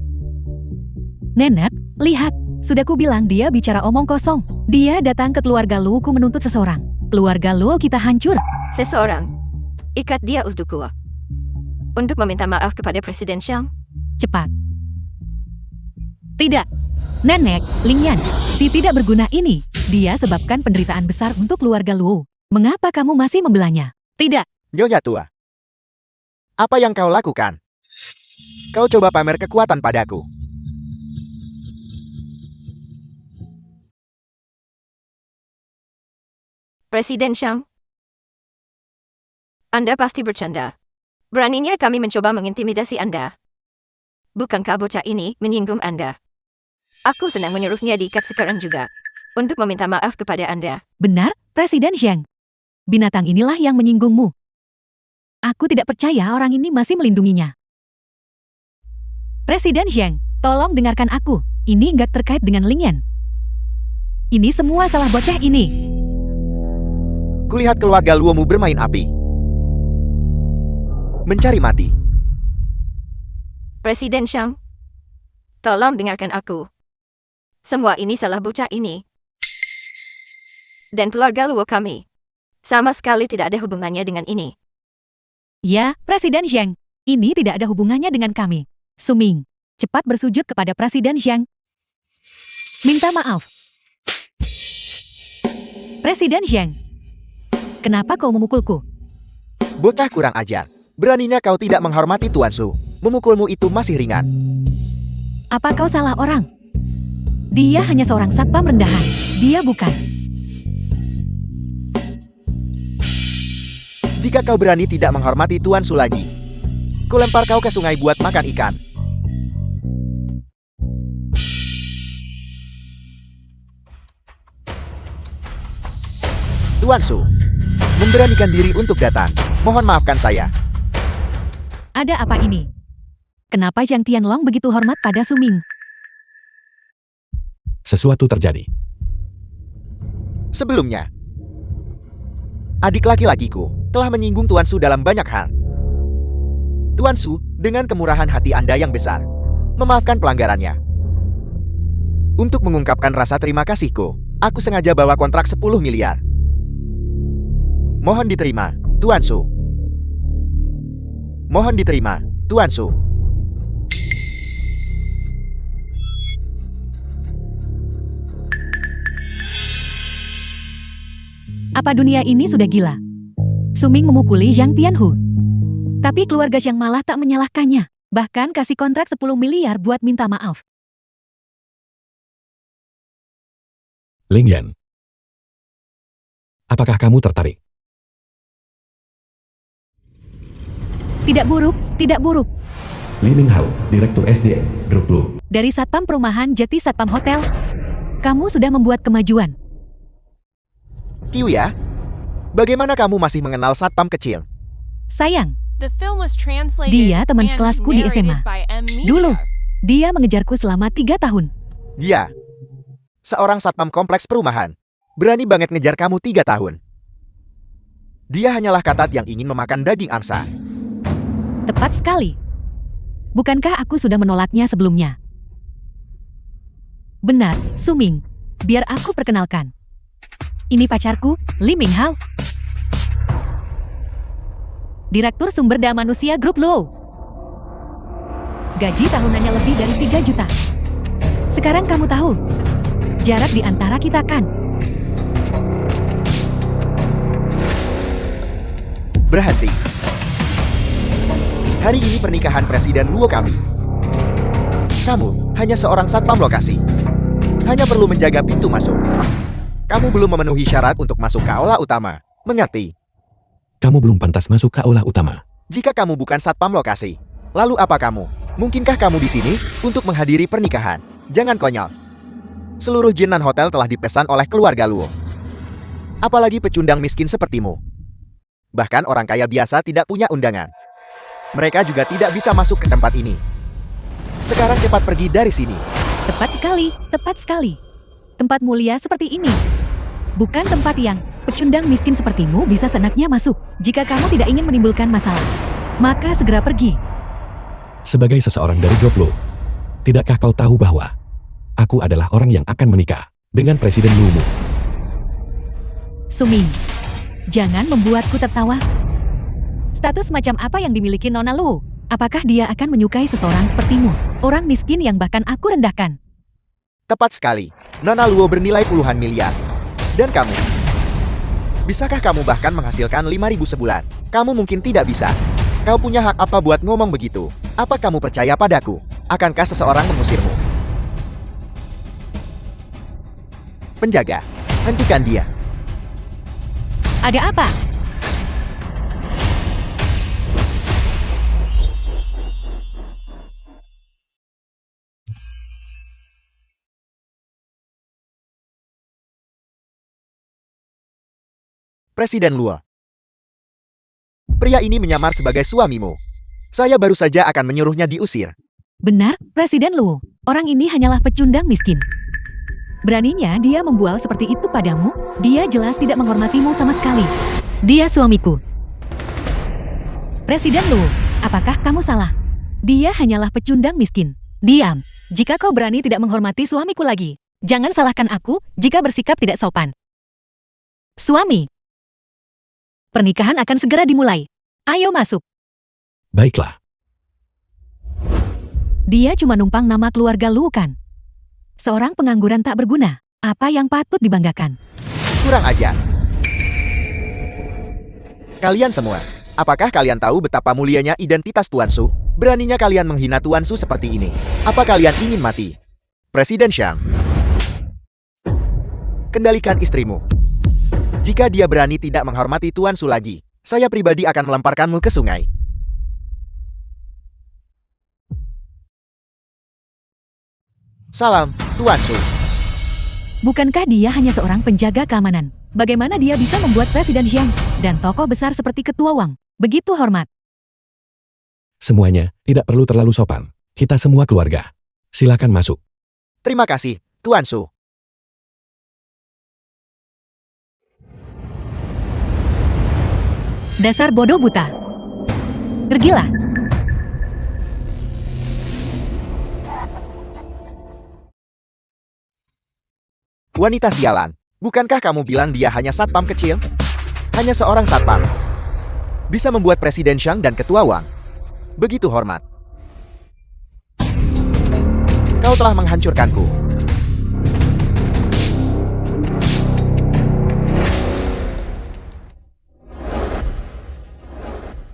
Nenek, lihat. Sudah kubilang dia bicara omong kosong. Dia datang ke keluarga Luoku menuntut seseorang. Keluarga Luo kita hancur. Seseorang. Ikat dia untukku. Untuk meminta maaf kepada Presiden Xiang. Cepat. Tidak. Nenek, Lingyan, si tidak berguna ini. Dia sebabkan penderitaan besar untuk keluarga Luo. Mengapa kamu masih membelanya? Tidak. Nyonya tua. Apa yang kau lakukan? Kau coba pamer kekuatan padaku. Presiden Xiang. Anda pasti bercanda. Beraninya kami mencoba mengintimidasi Anda. Bukankah bocah ini menyinggung Anda? Aku senang menyuruhnya diikat sekarang juga. Untuk meminta maaf kepada Anda. Benar, Presiden Xiang. Binatang inilah yang menyinggungmu. Aku tidak percaya orang ini masih melindunginya. Presiden Xiang, tolong dengarkan aku. Ini nggak terkait dengan Lingyan. Ini semua salah bocah ini. Kulihat keluarga Luomu bermain api. Mencari mati. Presiden Xiang. Tolong dengarkan aku. Semua ini salah bocah ini. Dan keluarga Luo kami. Sama sekali tidak ada hubungannya dengan ini. Ya, Presiden Xiang. Ini tidak ada hubungannya dengan kami. Suming, cepat bersujud kepada Presiden Xiang. Minta maaf. Presiden Xiang. Kenapa kau memukulku? Bocah kurang ajar. Beraninya kau tidak menghormati Tuan Su. Memukulmu itu masih ringan. Apa kau salah orang? Dia hanya seorang satpam rendahan. Dia bukan. Jika kau berani tidak menghormati Tuan Su lagi, kulempar kau ke sungai buat makan ikan. Tuan Su, memberanikan diri untuk datang. Mohon maafkan saya. Ada apa ini? Kenapa Zhang Tianlong begitu hormat pada Suming? Sesuatu terjadi. Sebelumnya, adik laki-lakiku telah menyinggung Tuan Su dalam banyak hal. Tuan Su, dengan kemurahan hati Anda yang besar, memaafkan pelanggarannya. Untuk mengungkapkan rasa terima kasihku, aku sengaja bawa kontrak 10 miliar. Mohon diterima, Tuan Su. Mohon diterima, Tuan Su. Apa dunia ini sudah gila? Suming memukuli Zhang Tianhu. Tapi keluarga Zhang malah tak menyalahkannya. Bahkan kasih kontrak 10 miliar buat minta maaf. Lingyan. Apakah kamu tertarik? Tidak buruk, tidak buruk. Li Minghao, Direktur SDM, Grup Lu. Dari Satpam Perumahan Jati Satpam Hotel, kamu sudah membuat kemajuan. Kiu ya, bagaimana kamu masih mengenal satpam kecil? Sayang, The film was translated Dia teman and sekelasku di narrated SMA. by M. Media. dulu, dia mengejarku selama 3 tahun. Dia, seorang satpam kompleks perumahan, berani banget ngejar kamu 3 tahun. Dia hanyalah katat yang ingin memakan daging angsa. Tepat sekali. Bukankah aku sudah menolaknya sebelumnya? Benar, Suming. Biar aku perkenalkan. Ini pacarku, Li Minghao. Direktur Sumber Daya Manusia Grup Luo. Gaji tahunannya lebih dari 3 juta. Sekarang kamu tahu, jarak di antara kita kan? Berhenti. Hari ini pernikahan Presiden Luo kami. Kamu hanya seorang satpam lokasi. Hanya perlu menjaga pintu masuk. Kamu belum memenuhi syarat untuk masuk ke aula utama. Mengerti? Kamu belum pantas masuk ke aula utama. Jika kamu bukan satpam lokasi, lalu apa kamu? Mungkinkah kamu di sini untuk menghadiri pernikahan? Jangan konyol. Seluruh jinan hotel telah dipesan oleh keluarga Luo. Apalagi pecundang miskin sepertimu. Bahkan orang kaya biasa tidak punya undangan. Mereka juga tidak bisa masuk ke tempat ini. Sekarang cepat pergi dari sini. Tepat sekali, tepat sekali. Tempat mulia seperti ini. Bukan tempat yang pecundang miskin sepertimu bisa seenaknya masuk. Jika kamu tidak ingin menimbulkan masalah, maka segera pergi. Sebagai seseorang dari Goklo, tidakkah kau tahu bahwa aku adalah orang yang akan menikah dengan Presiden Lumu? Suming, jangan membuatku tertawa. Status macam apa yang dimiliki Nona Luo? Apakah dia akan menyukai seseorang sepertimu? Orang miskin yang bahkan aku rendahkan. Tepat sekali. Nona Luo bernilai puluhan miliar. Dan kamu? Bisakah kamu bahkan menghasilkan 5.000 sebulan? Kamu mungkin tidak bisa. Kau punya hak apa buat ngomong begitu? Apa kamu percaya padaku? Akankah seseorang mengusirmu? Penjaga, hentikan dia. Ada apa? Presiden Luo. Pria ini menyamar sebagai suamimu. Saya baru saja akan menyuruhnya diusir. Benar, Presiden Luo. Orang ini hanyalah pecundang miskin. Beraninya dia membual seperti itu padamu? Dia jelas tidak menghormatimu sama sekali. Dia suamiku. Presiden Luo, apakah kamu salah? Dia hanyalah pecundang miskin. Diam. Jika kau berani tidak menghormati suamiku lagi, jangan salahkan aku jika bersikap tidak sopan. Suami. Pernikahan akan segera dimulai. Ayo masuk. Baiklah. Dia cuma numpang nama keluarga Luo kan? Seorang pengangguran tak berguna. Apa yang patut dibanggakan? Kurang ajar. Kalian semua, apakah kalian tahu betapa mulianya identitas Tuan Su? Beraninya kalian menghina Tuan Su seperti ini. Apa kalian ingin mati? Presiden Shang. Kendalikan istrimu. Jika dia berani tidak menghormati Tuan Su lagi, saya pribadi akan melemparkanmu ke sungai. Salam, Tuan Su. Bukankah dia hanya seorang penjaga keamanan? Bagaimana dia bisa membuat Presiden Xiang dan tokoh besar seperti Ketua Wang begitu hormat? Semuanya tidak perlu terlalu sopan. Kita semua keluarga. Silakan masuk. Terima kasih, Tuan Su. Dasar bodoh buta. Pergilah. Wanita sialan, bukankah kamu bilang dia hanya satpam kecil? Hanya seorang satpam. Bisa membuat Presiden Shang dan Ketua Wang begitu hormat. Kau telah menghancurkanku.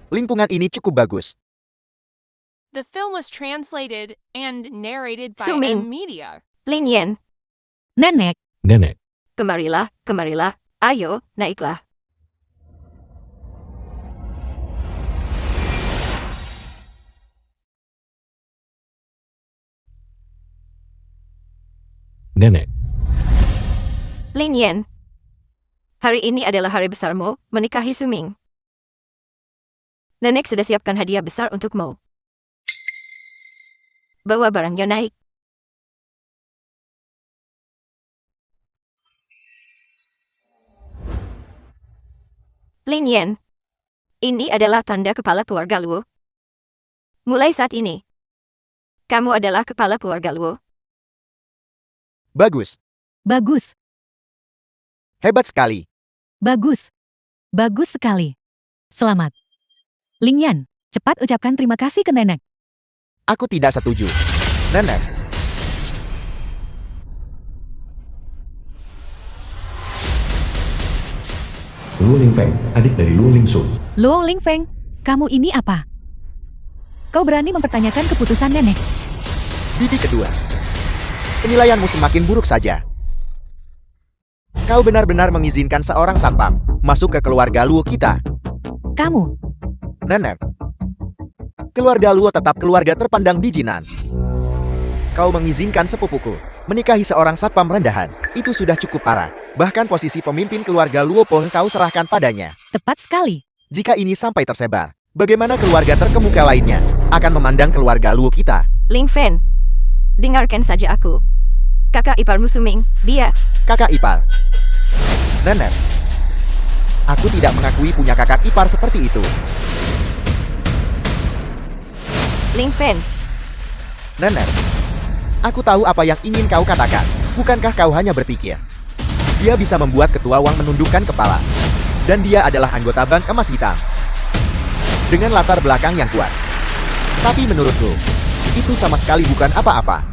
Lingkungan ini cukup bagus. The film was translated and narrated by Suming. M Media. Lin Yan, Nenek, Nenek, kemarilah, kemarilah. Ayo, naiklah. nenek. Lin Yan, hari ini adalah hari besarmu, menikahi Suming. Nenek sudah siapkan hadiah besar untukmu. Bawa barangnya naik. Lin Yan, ini adalah tanda kepala keluarga Luo. Mulai saat ini, kamu adalah kepala keluarga Luo. Bagus. bagus, Hebat sekali. bagus, bagus sekali. Selamat. Ling Yan, cepat ucapkan terima kasih ke nenek. Aku tidak setuju. Nenek. Luo Lingfeng, adik dari Luo Lingsu. Luo Lingfeng, kamu ini apa? Kau berani mempertanyakan keputusan nenek? Bibi kedua. Penilaianmu semakin buruk saja. Kau benar-benar mengizinkan seorang satpam masuk ke keluarga Luo kita. Kamu, Nenek. Keluarga Luo tetap keluarga terpandang di Jinan. Kau mengizinkan sepupuku menikahi seorang satpam rendahan. Itu sudah cukup parah. Bahkan posisi pemimpin keluarga Luo pun kau serahkan padanya. tepat sekali. Jika ini sampai tersebar, bagaimana keluarga terkemuka lainnya akan memandang keluarga Luo kita? Ling Fen, dengarkan saja aku. Kakak iparmu Suming, dia. Kakak ipar. Nenek. Aku tidak mengakui punya kakak ipar seperti itu. Ling Fen, Nenek, aku tahu apa yang ingin kau katakan. Bukankah kau hanya berpikir? Dia bisa membuat Ketua Wang menundukkan kepala. Dan dia adalah anggota Bank Emas Hitam. Dengan latar belakang yang kuat. Tapi menurutku, itu sama sekali bukan apa-apa.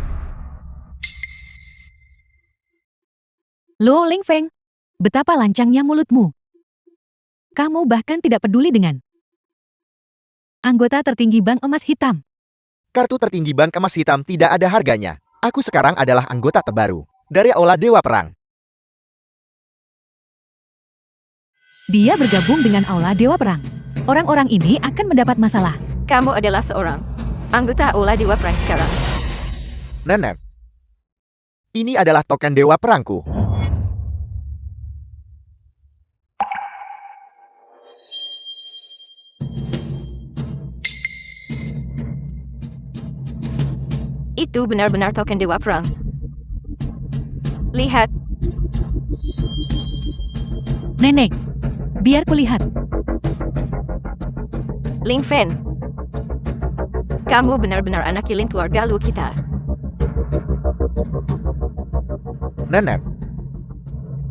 Luo Lingfeng, betapa lancangnya mulutmu. Kamu bahkan tidak peduli dengan anggota tertinggi Bank Emas Hitam. Kartu tertinggi Bank Emas Hitam tidak ada harganya. Aku sekarang adalah anggota terbaru dari Aula Dewa Perang. Dia bergabung dengan Aula Dewa Perang. Orang-orang ini akan mendapat masalah. kamu adalah seorang anggota Aula Dewa Perang sekarang. Nenek, ini adalah token Dewa Perangku. Itu benar-benar token Dewa Perang. Lihat, Nenek, biar kulihat. Ling Fen. Kamu benar-benar anak kilin keluarga Luo kita. Nenek,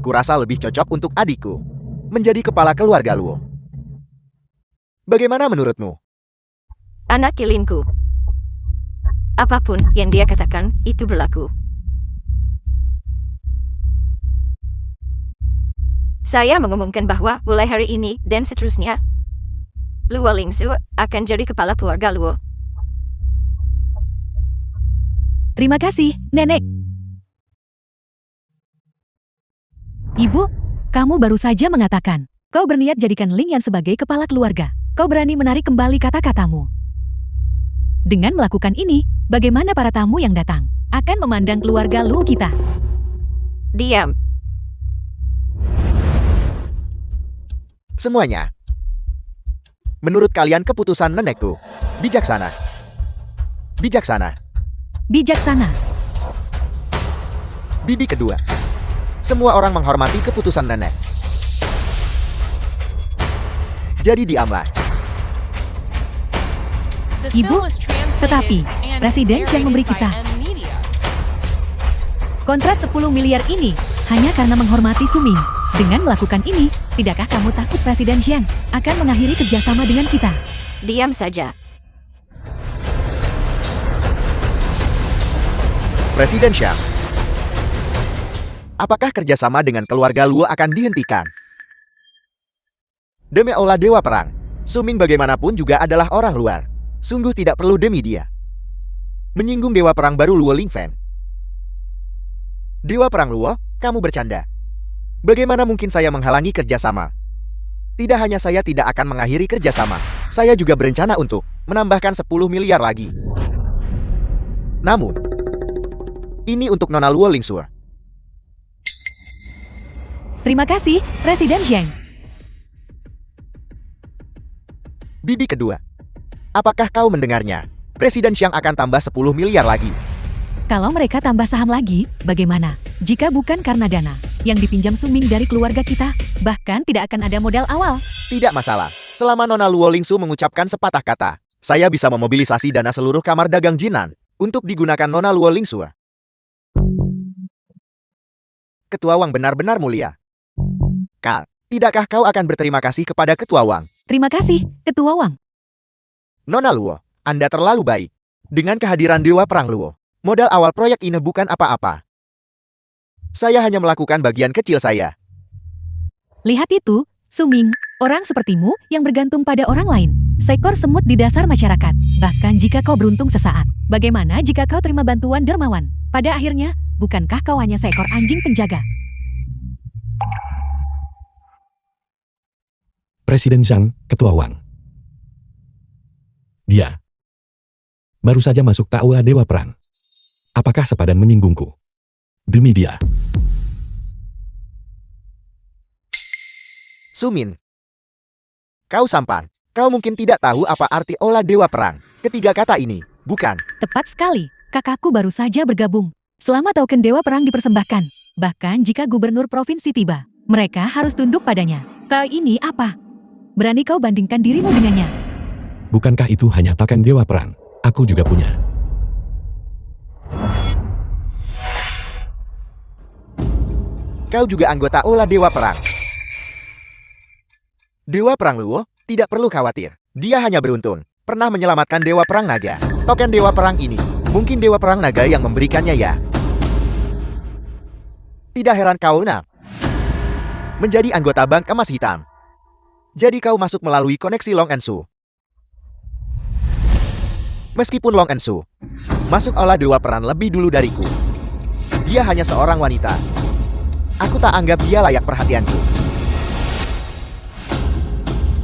kurasa lebih cocok untuk adikku menjadi kepala keluarga Luo. Bagaimana menurutmu? Anak kilinku. Apapun yang dia katakan, itu berlaku. Saya mengumumkan bahwa mulai hari ini dan seterusnya, Luo Lingsu akan jadi kepala keluarga Luo. Terima kasih, Nenek. Ibu, kamu baru saja mengatakan, kau berniat jadikan Ling Yan sebagai kepala keluarga. Kau berani menarik kembali kata-katamu. Dengan melakukan ini, bagaimana para tamu yang datang akan memandang keluarga Luo kita? Diam. Semuanya. Menurut kalian keputusan nenekku bijaksana. Bijaksana. Bijaksana. Bibi kedua. Semua orang menghormati keputusan nenek. Jadi diamlah. The Ibu, film was translated tetapi and Presiden yang memberi narrated kita by M Media. kontrak 10 miliar ini hanya karena menghormati Suming. Dengan melakukan ini, tidakkah kamu takut Presiden Xiang akan mengakhiri kerjasama dengan kita? Diam saja. Presiden Xiang. Apakah kerjasama dengan keluarga Luo akan dihentikan? Demi Aula Dewa Perang, Suming bagaimanapun juga adalah orang luar. Sungguh tidak perlu demi dia menyinggung Dewa Perang baru Luo Lingfen. Dewa Perang Luo, kamu bercanda. Bagaimana mungkin saya menghalangi kerjasama? Tidak hanya saya tidak akan mengakhiri kerjasama, saya juga berencana untuk menambahkan 10 miliar lagi. Namun, ini untuk Nona Luo Lingsu. Terima kasih, Presiden Xiang. Bibi kedua. Apakah kau mendengarnya? Presiden Xiang akan tambah 10 miliar lagi. Kalau mereka tambah saham lagi, bagaimana? Jika bukan karena dana yang dipinjam Suming dari keluarga kita, bahkan tidak akan ada modal awal. Tidak masalah. Selama Nona Luo Lingsu mengucapkan sepatah kata, saya bisa memobilisasi dana seluruh kamar dagang Jinan untuk digunakan Nona Luo Lingsu. Ketua Wang benar-benar mulia. Kal, tidakkah kau akan berterima kasih kepada Ketua Wang? Terima kasih, Ketua Wang. Nona Luo, Anda terlalu baik. Dengan kehadiran Dewa Perang Luo, modal awal proyek ini bukan apa-apa. Saya hanya melakukan bagian kecil saya. Lihat itu, Suming, orang sepertimu yang bergantung pada orang lain. Seekor semut di dasar masyarakat. Bahkan jika kau beruntung sesaat, bagaimana jika kau terima bantuan dermawan? Pada akhirnya, bukankah kau hanya seekor anjing penjaga? Presiden Zhang, Ketua Wang. Dia baru saja masuk ke Aula Dewa Perang. Apakah sepadan menyinggungku? Demi dia. Sumin. Kau sampan. Kau mungkin tidak tahu apa arti Aula Dewa Perang. Ketiga kata ini, bukan? Tepat sekali, kakakku baru saja bergabung. Selama token Dewa Perang dipersembahkan, bahkan jika gubernur provinsi tiba, mereka harus tunduk padanya. Kau ini apa? Berani kau bandingkan dirimu dengannya? Bukankah itu hanya token Dewa Perang? Aku juga punya. Kau juga anggota Ola Dewa Perang. Dewa Perang Luo, tidak perlu khawatir. Dia hanya beruntung, pernah menyelamatkan Dewa Perang Naga. Token Dewa Perang ini, mungkin Dewa Perang Naga yang memberikannya ya. Tidak heran kau menjadi anggota Bank Emas Hitam. Jadi kau masuk melalui koneksi Long Ensu. Meskipun Long Ensu masuk Ola Dewa Perang lebih dulu dariku, dia hanya seorang wanita. Aku tak anggap dia layak perhatianku.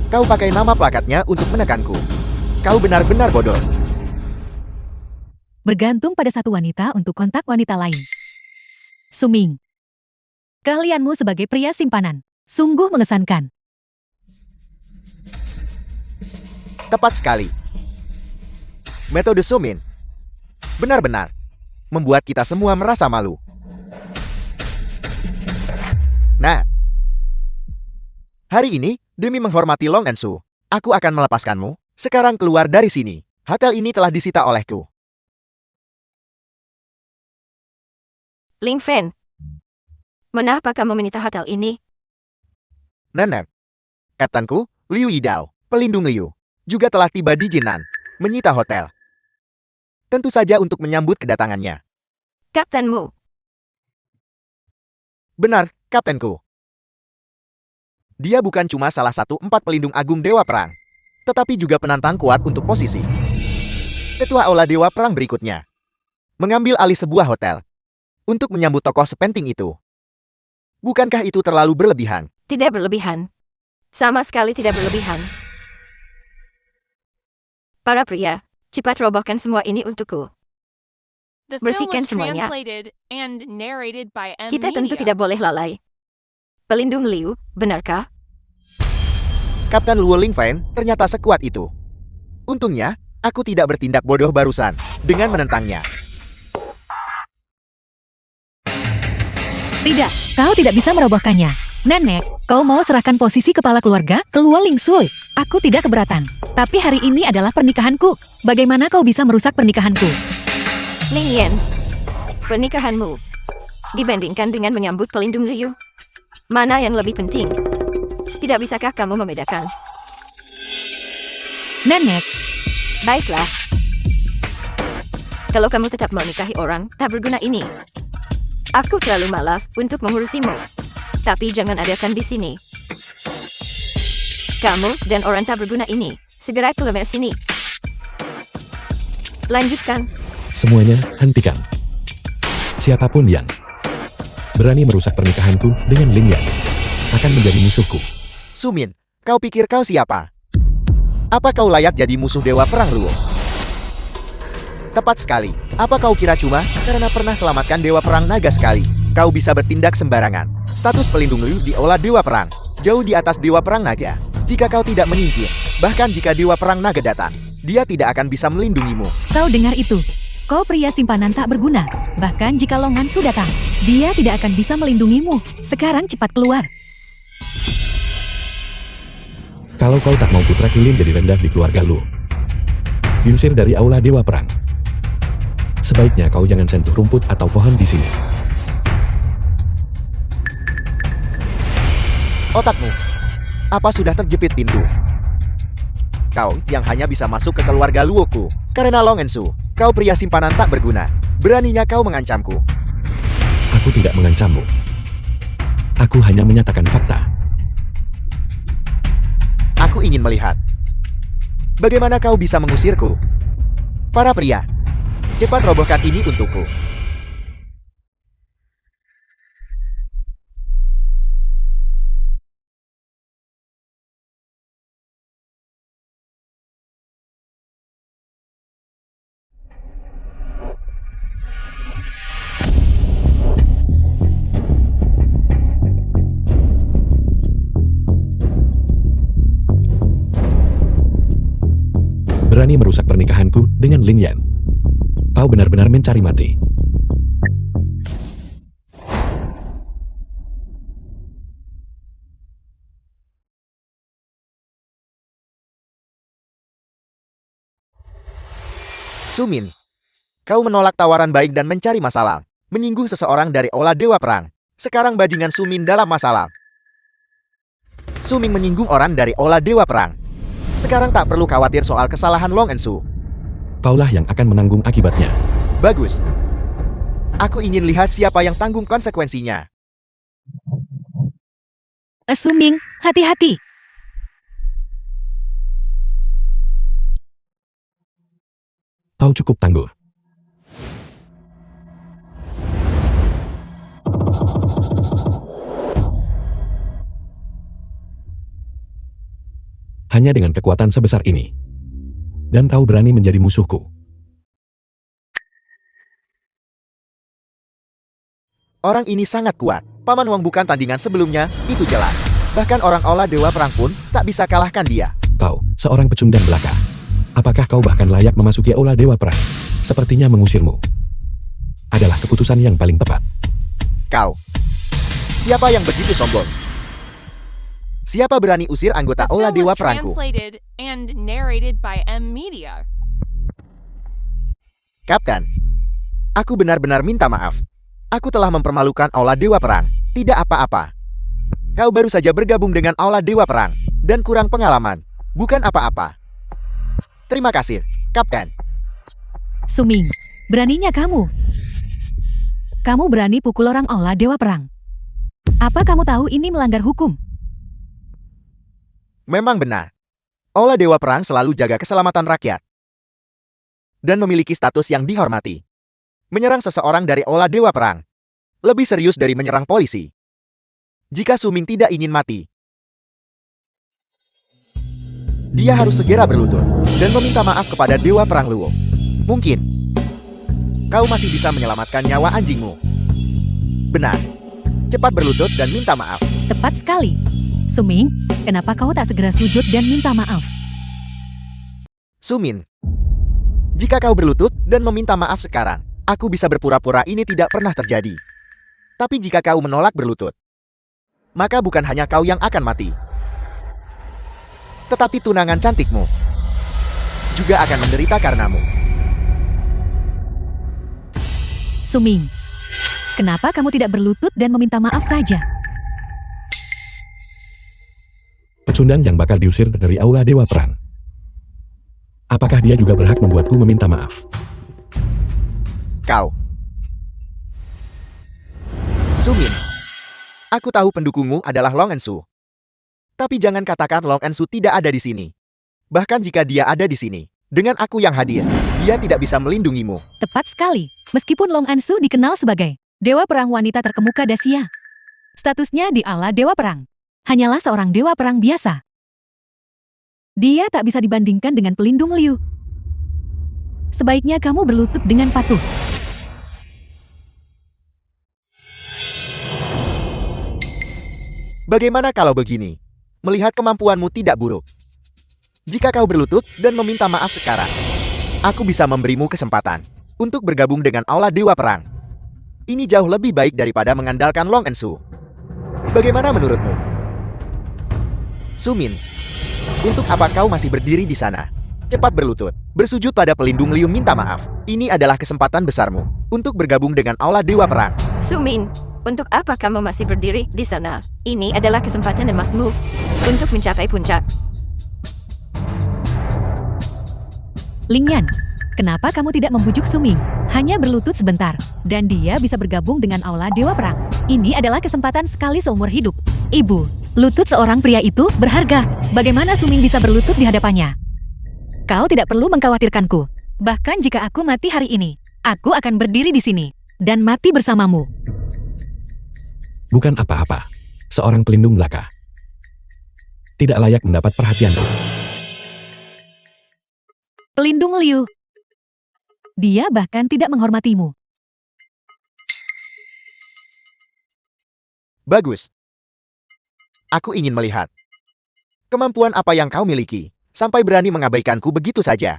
Kau pakai nama plakatnya untuk menekanku. Kau benar-benar bodoh. Bergantung pada satu wanita untuk kontak wanita lain. Suming. Keahlianmu sebagai pria simpanan sungguh mengesankan. Tepat sekali. Metode Sumin benar-benar membuat kita semua merasa malu. Nah, hari ini, demi menghormati Long Ensu, aku akan melepaskanmu. Sekarang keluar dari sini. Hotel ini telah disita olehku. Ling Fen, mengapa kamu menyita hotel ini? Nenek, kaptenku, Liu Yidao, pelindung Liu, juga telah tiba di Jinan, menyita hotel. Tentu saja untuk menyambut kedatangannya. Kaptenmu, Benar, kaptenku. Dia bukan cuma salah satu 4 pelindung agung Dewa Perang, tetapi juga penantang kuat untuk posisi Ketua Ola Dewa Perang berikutnya. Mengambil alih sebuah hotel untuk menyambut tokoh sepenting itu. Bukankah itu terlalu berlebihan? tidak berlebihan. Sama sekali tidak berlebihan. Para pria, cepat robohkan semua ini untukku. The film Bersihkan was semuanya. translated and narrated by M. Kita tentu Media. tidak boleh lalai. Pelindung Liu, benarkah? Kapten Luo Lingfen ternyata sekuat itu. Untungnya, aku tidak bertindak bodoh barusan dengan menentangnya. Tidak, kau tidak bisa merobohkannya. Nenek, kau mau serahkan posisi kepala keluarga ke Luo Lingsui? Aku tidak keberatan. Tapi hari ini adalah pernikahanku. Bagaimana kau bisa merusak pernikahanku? Ling Yan, pernikahanmu dibandingkan dengan menyambut pelindung Liu, mana yang lebih penting? Tidak bisakah kamu membedakan? Nenek, Baiklah. Kalau kamu tetap mau nikahi orang tak berguna ini, aku terlalu malas untuk mengurusimu. Tapi jangan adakan di sini. Kamu dan orang tak berguna ini, segera keluar sini. Lanjutkan. Semuanya, hentikan. Siapapun yang berani merusak pernikahanku dengan Ling Yan akan menjadi musuhku. Sumin, kau pikir kau siapa? Apa kau layak jadi musuh Dewa Perang Luo? Tepat sekali. Apa kau kira cuma karena pernah selamatkan Dewa Perang Naga sekali, kau bisa bertindak sembarangan? Status pelindung Liu di Ola Dewa Perang jauh di atas Dewa Perang Naga. Jika kau tidak menyingkir, bahkan jika Dewa Perang Naga datang, dia tidak akan bisa melindungimu. kau dengar itu? Kau pria simpanan tak berguna. Bahkan jika Long Ansu datang, dia tidak akan bisa melindungimu. Sekarang cepat keluar. Kalau kau tak mau putra Kilin jadi rendah di keluarga Lu, diusir dari Aula Dewa Perang. Sebaiknya kau jangan sentuh rumput atau pohon di sini. Otakmu, apa sudah terjepit pintu? Kau yang hanya bisa masuk ke keluarga Luoku karena Long Ensu. Kau pria simpanan tak berguna. Beraninya kau mengancamku. Aku tidak mengancammu. Aku hanya menyatakan fakta. Aku ingin melihat bagaimana kau bisa mengusirku. Para pria, cepat robohkan ini untukku. Berani merusak pernikahanku dengan Ling Yan. Kau benar-benar mencari mati. Sumin, kau menolak tawaran baik dan mencari masalah. Menyinggung seseorang dari Aula Dewa Perang. Sekarang bajingan Sumin dalam masalah. Sumin menyinggung orang dari Aula Dewa Perang. Sekarang tak perlu khawatir soal kesalahan Long Ensu. Kaulah yang akan menanggung akibatnya. Bagus. Aku ingin lihat siapa yang tanggung konsekuensinya. Suming, hati-hati. Kau cukup tangguh. Hanya dengan kekuatan sebesar ini. Dan kau berani menjadi musuhku. Orang ini sangat kuat. Paman Wang bukan tandingan sebelumnya, itu jelas. Bahkan orang Aula Dewa Perang pun tak bisa kalahkan dia. Kau, seorang pecundang belaka. Apakah kau bahkan layak memasuki Aula Dewa Perang? Sepertinya mengusirmu adalah keputusan yang paling tepat. Kau. Siapa yang begitu sombong? Siapa berani usir anggota The Aula film Dewa was Perangku? translated and narrated by M Media. Kapten, aku benar-benar minta maaf. Aku telah mempermalukan Aula Dewa Perang. Tidak apa-apa. Kau baru saja bergabung dengan Aula Dewa Perang dan kurang pengalaman. Bukan apa-apa. Terima kasih, Kapten. Suming, beraninya kamu. Kamu berani pukul orang Aula Dewa Perang. Apa kamu tahu ini melanggar hukum? Memang benar. Aula Dewa Perang selalu jaga keselamatan rakyat dan memiliki status yang dihormati. Menyerang seseorang dari Aula Dewa Perang lebih serius dari menyerang polisi. Jika Suming tidak ingin mati, dia harus segera berlutut dan meminta maaf kepada Dewa Perang Luo. Mungkin kau masih bisa menyelamatkan nyawa anjingmu. Benar. Cepat berlutut dan minta maaf. Tepat sekali. Suming, kenapa kau tak segera sujud dan minta maaf? Sumin, jika kau berlutut dan meminta maaf sekarang, aku bisa berpura-pura ini tidak pernah terjadi. Tapi jika kau menolak berlutut, maka bukan hanya kau yang akan mati, tetapi tunangan cantikmu juga akan menderita karenamu. Suming, kenapa kamu tidak berlutut dan meminta maaf saja? Pecundang yang bakal diusir dari Aula Dewa Perang. Apakah dia juga berhak membuatku meminta maaf? Kau. Sumin, aku tahu pendukungmu adalah Long Ensu. Tapi jangan katakan Long Ensu tidak ada di sini. Bahkan jika dia ada di sini, dengan aku yang hadir, dia tidak bisa melindungimu. Tepat sekali. Meskipun Long Ansu dikenal sebagai Dewa Perang wanita terkemuka Dacia, statusnya di Aula Dewa Perang hanyalah seorang Dewa Perang biasa. Dia tak bisa dibandingkan dengan pelindung Liu. Sebaiknya kamu berlutut dengan patuh. Bagaimana kalau begini? Melihat kemampuanmu tidak buruk. Jika kau berlutut dan meminta maaf sekarang, aku bisa memberimu kesempatan untuk bergabung dengan Aula Dewa Perang. Ini jauh lebih baik daripada mengandalkan Long Ensu. Bagaimana menurutmu? Sumin, untuk apa kau masih berdiri di sana? Cepat berlutut, bersujud pada pelindung Liu minta maaf. Ini adalah kesempatan besarmu untuk bergabung dengan Aula Dewa Perang. Sumin, untuk apa kamu masih berdiri di sana? Ini adalah kesempatan emasmu untuk mencapai puncak. Lingyan, kenapa kamu tidak membujuk Suming? Hanya berlutut sebentar, dan dia bisa bergabung dengan Aula Dewa Perang. Ini adalah kesempatan sekali seumur hidup. Ibu, lutut seorang pria itu berharga. Bagaimana Suming bisa berlutut di hadapannya? Kau tidak perlu mengkhawatirkanku. Bahkan jika aku mati hari ini, aku akan berdiri di sini dan mati bersamamu. Bukan apa-apa. Seorang pelindung belaka. Tidak layak mendapat perhatianku. Pelindung Liu. Dia bahkan tidak menghormatimu. Bagus. Aku ingin melihat kemampuan apa yang kau miliki, sampai berani mengabaikanku begitu saja.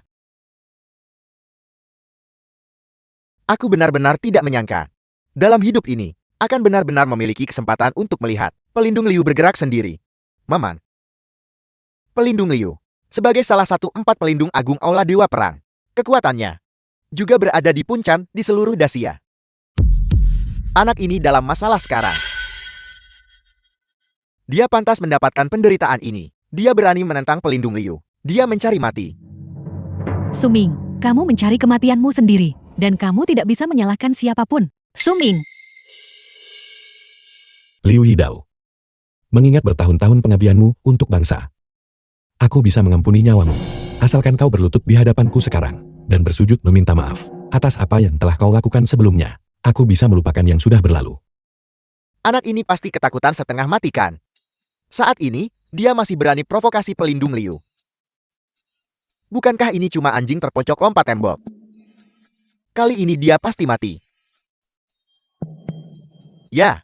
Aku benar-benar tidak menyangka, dalam hidup ini, akan benar-benar memiliki kesempatan untuk melihat pelindung Liu bergerak sendiri. Maman. Pelindung Liu, sebagai salah satu 4 pelindung agung Aula Dewa Perang, kekuatannya juga berada di puncak di seluruh Dacia. Anak ini dalam masalah sekarang. Dia pantas mendapatkan penderitaan ini. Dia berani menentang pelindung Liu. Dia mencari mati. Suming, kamu mencari kematianmu sendiri, dan kamu tidak bisa menyalahkan siapapun. Suming, Liu Yidao. Mengingat bertahun-tahun pengabdianmu untuk bangsa, aku bisa mengampuni nyawamu, asalkan kau berlutut di hadapanku sekarang, dan bersujud meminta maaf atas apa yang telah kau lakukan sebelumnya. Aku bisa melupakan yang sudah berlalu. Anak ini pasti ketakutan setengah mati kan? Saat ini, dia masih berani provokasi pelindung Liu. Bukankah ini cuma anjing terpocok lompat tembok? Kali ini dia pasti mati. Ya,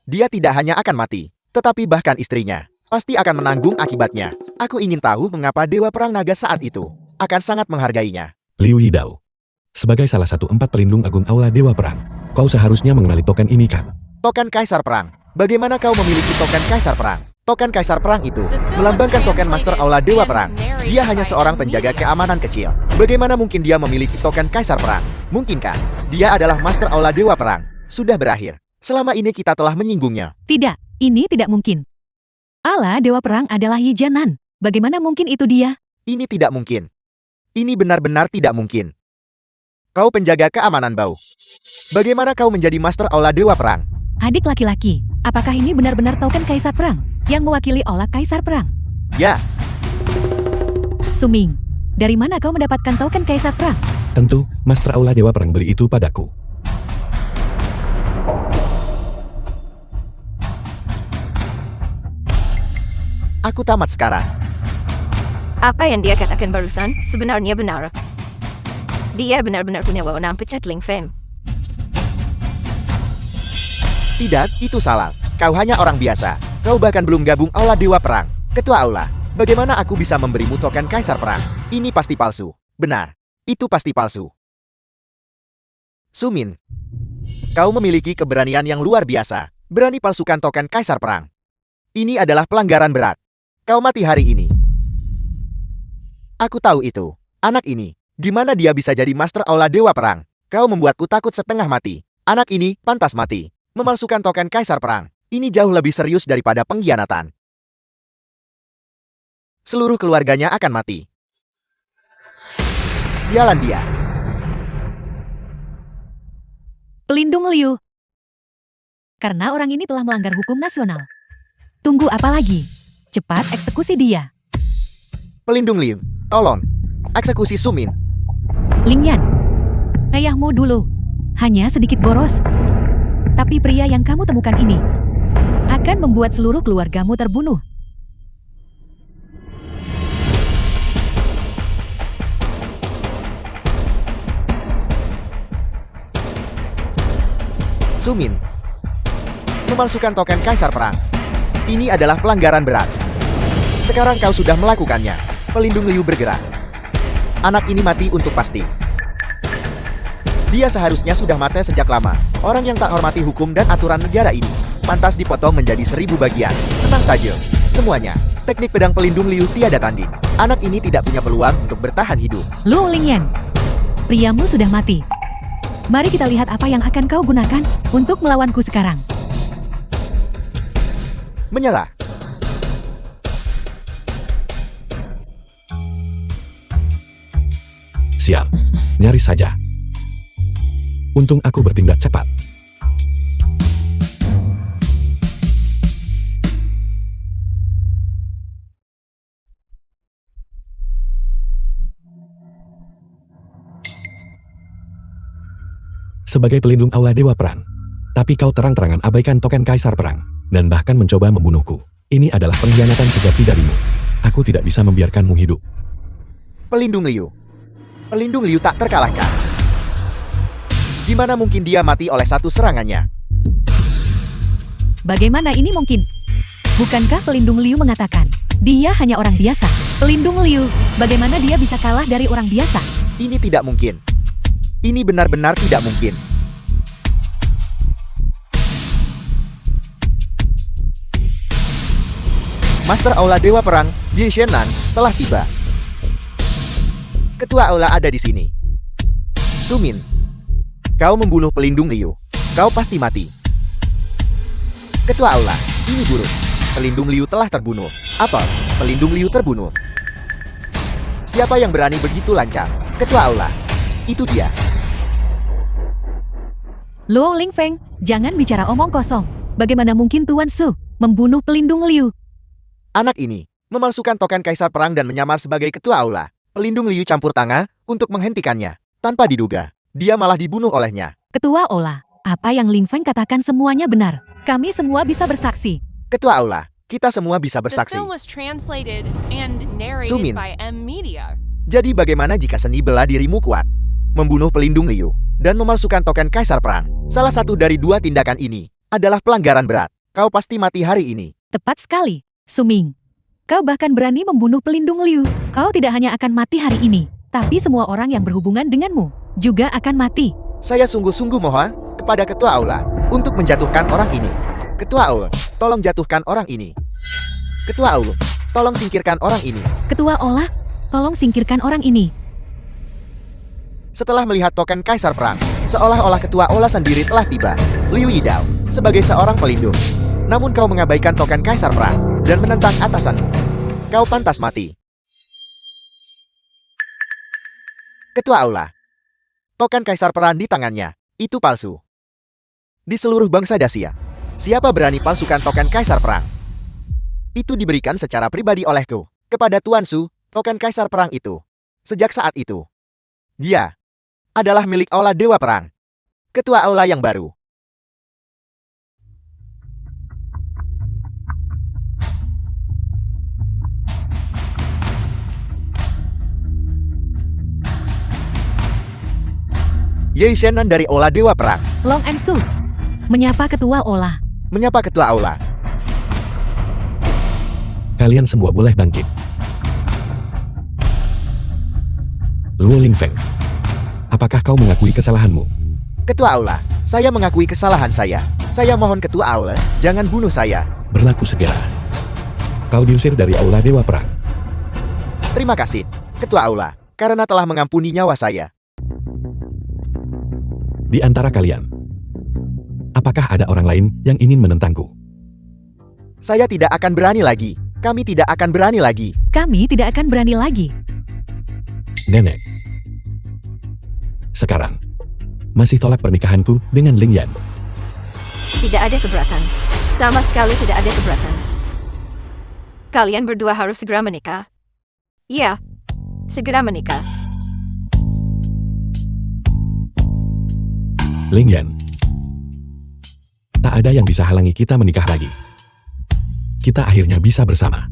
dia tidak hanya akan mati, tetapi bahkan istrinya pasti akan menanggung akibatnya. Aku ingin tahu mengapa Dewa Perang Naga saat itu akan sangat menghargainya. Liu Yidao. Sebagai salah satu 4 pelindung agung Aula Dewa Perang, kau seharusnya mengenali token ini kan? Token Kaisar Perang. Bagaimana kau memiliki token Kaisar Perang? Token Kaisar Perang itu melambangkan token Master Aula Dewa Perang. Dia hanya seorang penjaga keamanan kecil. Bagaimana mungkin dia memiliki token Kaisar Perang? Mungkinkah dia adalah Master Aula Dewa Perang? Sudah berakhir. Selama ini kita telah menyinggungnya. tidak, ini tidak mungkin. Allah Dewa Perang adalah Yi Jianan. Bagaimana mungkin itu dia? Ini tidak mungkin. Ini benar-benar tidak mungkin. Kau penjaga keamanan bau. Bagaimana kau menjadi Master Aula Dewa Perang? Adik laki-laki, apakah ini benar-benar token Kaisar Perang yang mewakili Aula Kaisar Perang? Ya, Suming, dari mana kau mendapatkan token Kaisar Perang? Tentu, Master Aula Dewa Perang beri itu padaku. aku tamat sekarang. Apa yang dia katakan barusan sebenarnya benar. Dia benar-benar punya wewenang pecat Ling Feng. Tidak, itu salah. Kau hanya orang biasa. Kau bahkan belum gabung Aula Dewa Perang. Ketua Aula, bagaimana aku bisa memberimu token Kaisar Perang? Ini pasti palsu. Benar, itu pasti palsu. Sumin, kau memiliki keberanian yang luar biasa. Berani palsukan token Kaisar Perang. Ini adalah pelanggaran berat. Kau mati hari ini. Aku tahu itu. Anak ini, gimana dia bisa jadi Master Aula Dewa Perang? Kau membuatku takut setengah mati. Anak ini pantas mati. Memalsukan token Kaisar Perang. Ini jauh lebih serius daripada pengkhianatan. Seluruh keluarganya akan mati. Sialan dia. Pelindung Liu. Karena orang ini telah melanggar hukum nasional. Tunggu apa lagi? Cepat eksekusi dia. Pelindung Liu, tolong. Eksekusi Sumin. Ling Yan, ayahmu dulu hanya sedikit boros. Tapi pria yang kamu temukan ini akan membuat seluruh keluargamu terbunuh. Sumin, memalsukan token Kaisar Perang. Ini adalah pelanggaran berat. Sekarang kau sudah melakukannya. Pelindung Liu bergerak. Anak ini mati untuk pasti. Dia seharusnya sudah mati sejak lama. Orang yang tak hormati hukum dan aturan negara ini pantas dipotong menjadi 1000 bagian. Tenang saja. Semuanya, teknik pedang pelindung Liu tiada tanding. Anak ini tidak punya peluang untuk bertahan hidup. Lu Ling Yan, priamu sudah mati. Mari kita lihat apa yang akan kau gunakan untuk melawanku sekarang. Menyerah. Siap. Nyaris saja. Untung aku bertindak cepat. Sebagai pelindung Aula Dewa Perang, tapi kau terang-terangan abaikan token Kaisar Perang, dan bahkan mencoba membunuhku. Ini adalah pengkhianatan sejati darimu. Aku tidak bisa membiarkanmu hidup. Pelindung Liu. Pelindung Liu tak terkalahkan. Gimana mungkin dia mati oleh satu serangannya? Bagaimana ini mungkin? Bukankah pelindung Liu mengatakan, dia hanya orang biasa? Pelindung Liu, bagaimana dia bisa kalah dari orang biasa? Ini tidak mungkin. Ini benar-benar tidak mungkin. Master Aula Dewa Perang, Yi Shenan, telah tiba. Ketua Aula ada di sini. Sumin, kau membunuh pelindung Liu. Kau pasti mati. Ketua Aula, ini buruk. Pelindung Liu telah terbunuh. Apa? Pelindung Liu terbunuh. Siapa yang berani begitu lancang? Ketua Aula, itu dia. Luo Lingfeng, jangan bicara omong kosong. Bagaimana mungkin Tuan Su membunuh pelindung Liu? Anak ini memalsukan token kaisar perang dan menyamar sebagai ketua aula. Pelindung Liu campur tangan untuk menghentikannya. Tanpa diduga, dia malah dibunuh olehnya. Ketua Ola, apa yang Lingfeng katakan semuanya benar. Kami semua bisa bersaksi. Ketua aula, kita semua bisa The bersaksi. film was translated and narrated Sumin. by M Media. Jadi bagaimana jika seni bela dirimu kuat? Membunuh pelindung Liu dan memalsukan token kaisar perang. Salah satu dari dua tindakan ini adalah pelanggaran berat. Kau pasti mati hari ini. Tepat sekali, Suming. Kau bahkan berani membunuh pelindung Liu. Kau tidak hanya akan mati hari ini, tapi semua orang yang berhubungan denganmu juga akan mati. Saya sungguh-sungguh mohon kepada ketua aula untuk menjatuhkan orang ini. Ketua aula, tolong jatuhkan orang ini. Ketua aula, tolong singkirkan orang ini. Ketua Ola, tolong singkirkan orang ini. Setelah melihat token kaisar perang, seolah-olah ketua aula sendiri telah tiba. Liu Yidao, sebagai seorang pelindung. Namun kau mengabaikan token kaisar perang dan menentang atasanmu. Kau pantas mati. Ketua aula, token kaisar perang di tangannya, itu palsu. Di seluruh bangsa Dacia, siapa berani palsukan token kaisar perang? Itu diberikan secara pribadi olehku kepada Tuan Su, token kaisar perang itu. Sejak saat itu, dia adalah milik aula Dewa Perang. Ketua aula yang baru. Ye Shenan dari aula Dewa Perang. Long and Su, menyapa Ketua Ola. Menyapa ketua aula. Kalian semua boleh bangkit. Luo Lingfeng, apakah kau mengakui kesalahanmu? Ketua aula, saya mengakui kesalahan saya. Saya mohon ketua aula, jangan bunuh saya. Berlaku segera. Kau diusir dari aula Dewa Perang. Terima kasih, ketua aula, karena telah mengampuni nyawa saya. Di antara kalian, apakah ada orang lain yang ingin menentangku? Saya tidak akan berani lagi. Kami tidak akan berani lagi. Kami tidak akan berani lagi. Nenek. Sekarang, masih tolak pernikahanku dengan Ling Yan. Tidak ada keberatan. Sama sekali tidak ada keberatan. Kalian berdua harus segera menikah. Ya, segera menikah. Ling Yan. Tak ada yang bisa halangi kita menikah lagi. Kita akhirnya bisa bersama.